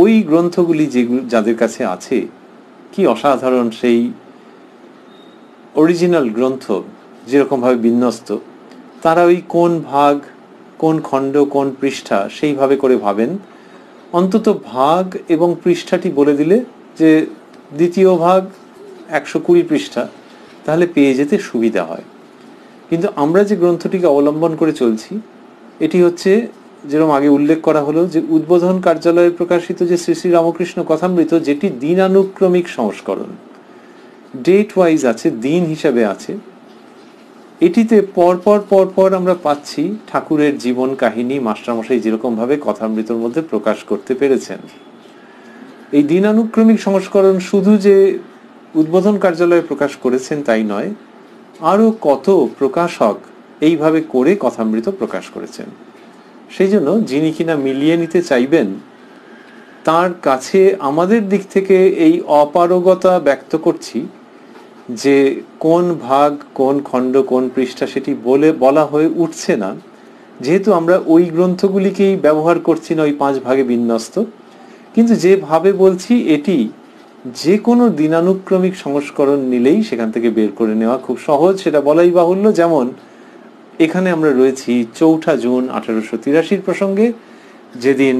ওই গ্রন্থগুলি যেগুলো যাদের কাছে আছে, কি অসাধারণ সেই অরিজিনাল গ্রন্থ যেরকমভাবে বিন্যস্ত, তারা ওই কোন ভাগ কোন খণ্ড কোন পৃষ্ঠা সেইভাবে করে ভাবেন। অন্তত ভাগ এবং পৃষ্ঠাটি বলে দিলে যে দ্বিতীয় ভাগ 120 পৃষ্ঠা, তাহলে পেয়ে যেতে সুবিধা হয়। কিন্তু আমরা যে গ্রন্থটিকে অবলম্বন করে চলছি এটি হচ্ছে, যেরকম আগে উল্লেখ করা হলো, যে উদ্বোধন কার্যালয়ে প্রকাশিত যে শ্রী শ্রী রামকৃষ্ণ কথামৃত, যেটি দিনানুক্রমিক সংস্করণ, ডেট ওয়াইজ আছে, দিন হিসাবে আছে। এটিতে পরপর পরপর আমরা পাচ্ছি ঠাকুরের জীবন কাহিনী মাস্টারমশাই যেরকমভাবে কথামৃতর মধ্যে প্রকাশ করতে পেরেছেন। এই দিনানুক্রমিক সংস্করণ শুধু যে উদ্বোধন কার্যালয়ে প্রকাশ করেছেন তাই নয়, আরও কত প্রকাশক এইভাবে করে কথামৃত প্রকাশ করেছেন। সেই জন্য যিনি কিনা মিলিয়ে নিতে চাইবেন তার কাছে আমাদের দিক থেকে এই অপারগতা ব্যক্ত করছি যে কোন ভাগ কোন খণ্ড কোন পৃষ্ঠা সেটি বলা হয়ে উঠছে না, যেহেতু আমরা ওই গ্রন্থগুলিকেই ব্যবহার করছি না ওই 5 ভাগে বিন্যস্ত। কিন্তু যেভাবে বলছি এটি যে কোনো দিনানুক্রমিক সংস্করণ নিলেই সেখান থেকে বের করে নেওয়া খুব সহজ, সেটা বলাই বাহুল্য। যেমন এখানে আমরা রয়েছি 4 জুন 1883 প্রসঙ্গে, যেদিন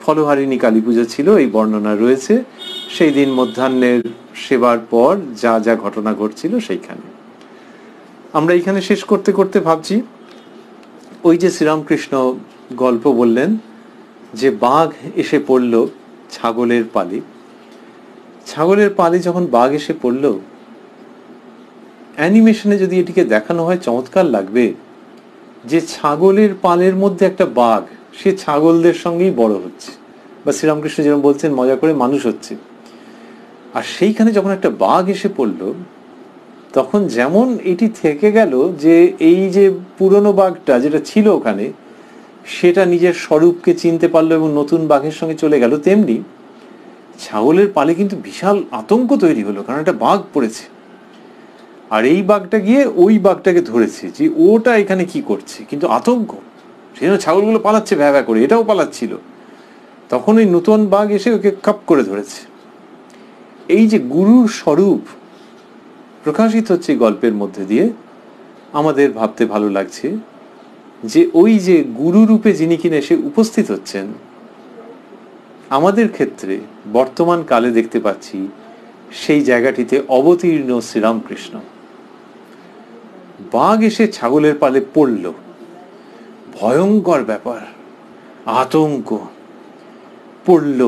ফলহারিণী কালী পুজো ছিল, এই বর্ণনা রয়েছে। সেই দিন মধ্যাহ্নের সেবার পর যা যা ঘটনা ঘটছিল সেইখানে আমরা এইখানে শেষ করতে করতে ভাবছি ওই যে শ্রীরামকৃষ্ণ গল্প বললেন যে বাঘ এসে পড়ল ছাগলের পালে। ছাগলের পালে যখন বাঘ এসে পড়ল, অ্যানিমেশনে যদি এটিকে দেখানো হয় চমৎকার লাগবে যে ছাগলের পালের মধ্যে একটা বাঘ, সে ছাগলদের সঙ্গেই বড় হচ্ছে, বা শ্রীরামকৃষ্ণ যেরকম বলছেন মজা করে মানুষ হচ্ছে। আর সেইখানে যখন একটা বাঘ এসে পড়ল তখন যেমন এটি থেকে গেল যে এই যে পুরনো বাঘটা যেটা ছিল ওখানে সেটা নিজের স্বরূপকে চিনতে পারলো এবং নতুন বাঘের সঙ্গে চলে গেল, তেমনি ছাগলের পালে কিন্তু বিশাল আতঙ্ক তৈরি হলো, কারণ একটা বাঘ পড়েছে। আর এই বাঘটা গিয়ে ওই বাঘটাকে ধরেছে যে ওটা এখানে কি করছে, কিন্তু আতঙ্ক, সেই জন্য ছাগলগুলো পালাচ্ছে ভ্যা ভ্যা করে, এটাও পালাচ্ছিল। তখন ওই নতুন বাঘ এসে ওকে কাপ করে ধরেছে। এই যে গুরুর স্বরূপ প্রকাশিত হচ্ছে গল্পের মধ্যে দিয়ে, আমাদের ভাবতে ভালো লাগছে যে ওই যে গুরু রূপে যিনি কিনা এসে উপস্থিত হচ্ছেন, আমাদের ক্ষেত্রে বর্তমান কালে দেখতে পাচ্ছি সেই জায়গাটিতে অবতীর্ণ শ্রীরামকৃষ্ণ। বাঘ এসে ছাগলের পালে পড়ল, ভয়ঙ্কর ব্যাপার, আতঙ্ক, পড়ল,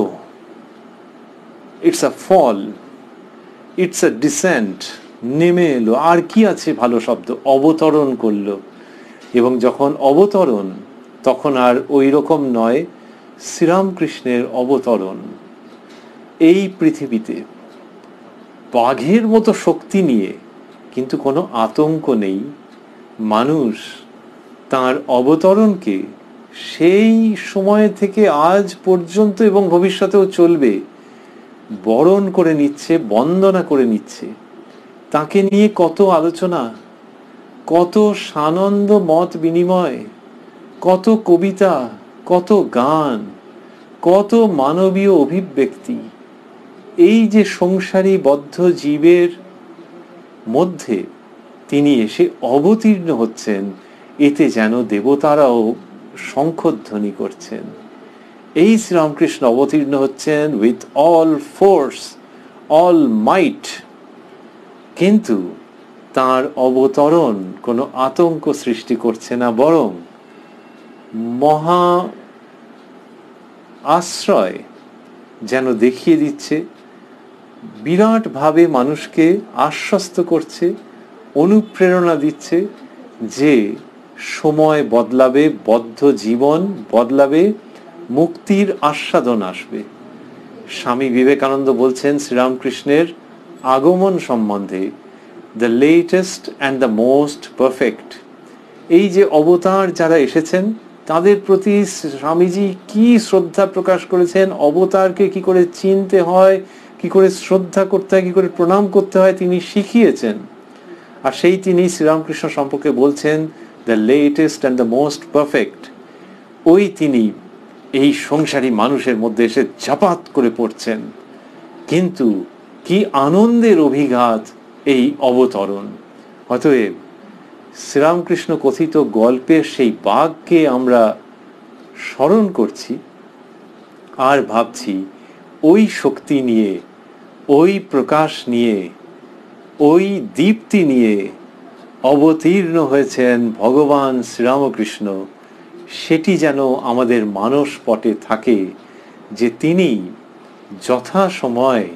it's a fall, it's a descent, নেমে এলো। আর কি আছে ভালো শব্দ, অবতরণ করলো। এবং যখন অবতরণ, তখন আর ওই রকম নয়, শ্রীরামকৃষ্ণের অবতরণ এই পৃথিবীতে বাঘের মতো শক্তি নিয়ে, কিন্তু কোনো আতঙ্ক নেই। মানুষ তার অবতরণকে সেই সময় থেকে আজ পর্যন্ত এবং ভবিষ্যতেও চলবে বরণ করে নিচ্ছে, বন্দনা করে নিচ্ছে। তাকে নিয়ে কত আলোচনা, কত সানন্দ মত বিনিময়, কত কবিতা, কত গান, কত মানবীয় অভিব্যক্তি। এই যে সংসারী বদ্ধ জীবের মধ্যে তিনি এসে অবতীর্ণ হচ্ছেন, এতে যেন দেবতারাও শঙ্খধ্বনি করছেন। এই শ্রীরামকৃষ্ণ অবতীর্ণ হচ্ছেন উইথ অল ফোর্স, অল মাইট, কিন্তু তার অবতরণ কোনো আতঙ্ক সৃষ্টি করছে না, বরং মহা আশ্রয় যেন দেখিয়ে দিচ্ছে, বিরাটভাবে মানুষকে আশ্বস্ত করছে, অনুপ্রেরণা দিচ্ছে যে সময় বদলাবে, বদ্ধ জীবন বদলাবে, মুক্তির আস্বাদন আসবে। স্বামী বিবেকানন্দ বলছেন শ্রীরামকৃষ্ণের আগমন সম্বন্ধে, the latest and the most perfect. এই যে অবতার যারা এসেছেন তাদের প্রতি স্বামীজি কি শ্রদ্ধা প্রকাশ করেছেন, অবতারকে কি করে চিনতে হয়, কি করে শ্রদ্ধা করতে হয়, কি করে প্রণাম করতে হয় তিনি শিখিয়েছেন। আর সেই তিনি শ্রীরামকৃষ্ণ সম্পর্কে বলছেন the latest and the most perfect. ওই তিনি এই সংসারী মানুষের মধ্যে এসে ঝাপাত করে পড়ছেন। কিন্তু কি আনন্দের অভিঘাত এই অবতরণ। অতএব শ্রীরামকৃষ্ণ কথিত গল্পের সেই বাঘকে আমরা স্মরণ করছি আর ভাবছি ওই শক্তি নিয়ে, ওই প্রকাশ নিয়ে, ওই দীপ্তি নিয়ে অবতীর্ণ হয়েছেন ভগবান শ্রীরামকৃষ্ণ। সেটি যেন আমাদের মানসপটে থাকে, যে তিনি যথাসময়ে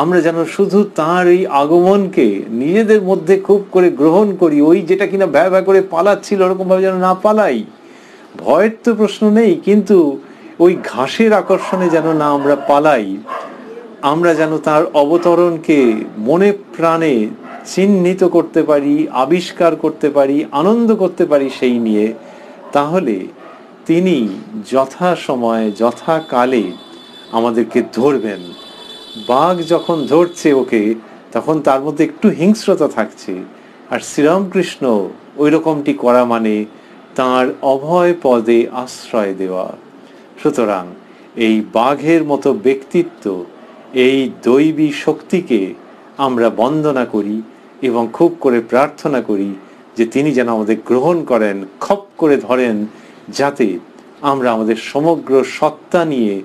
আমরা যেন শুধু তাঁর এই আগমনকে নিজেদের মধ্যে খুব করে গ্রহণ করি। ওই যেটা কিনা ভ্যা ভ্যা করে পালাচ্ছিল ওরকম ভাবে যেন না পালাই। ভয়ের তো প্রশ্ন নেই, কিন্তু ওই ঘাসের আকর্ষণে যেন না আমরা পালাই। আমরা যেন তার অবতরণকে মনে প্রাণে চিহ্নিত করতে পারি, আবিষ্কার করতে পারি, আনন্দ করতে পারি সেই নিয়ে। তাহলে তিনি যথাসময়ে যথাকালে আমাদেরকে ধরবেন। বাঘ যখন ধরছে ওকে, তখন তার মধ্যে একটু হিংস্রতা থাকছে, আর শ্রীরামকৃষ্ণ ওই রকমটি করা মানে তাঁর অভয় পদে আশ্রয় দেওয়া। সুতরাং এই বাঘের মতো ব্যক্তিত্ব, এই দৈবী শক্তিকে আমরা বন্দনা করি এবং খুব করে প্রার্থনা করি যে তিনি যেন আমাদের গ্রহণ করেন, খপ করে ধরেন, যাতে আমরা আমাদের সমগ্র সত্তা নিয়ে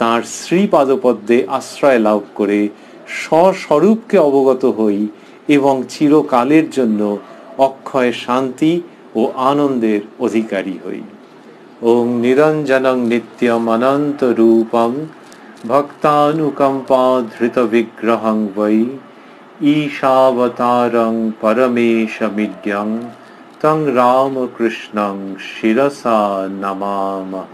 তাঁর শ্রীপাদপদ্মে আশ্রয় লাভ করে স্বস্বরূপকে অবগত হই এবং চিরকালের জন্য অক্ষয় শান্তি ও আনন্দের অধিকারী হই। ওং নিরঞ্জনং নিত্যম অনন্ত রূপং ভক্তানুকম্পাধৃত বিগ্রহং বৈ ঈশাবতারং পরমেশমিড্যং তং রামকৃষ্ণং শিরসা নমামঃ।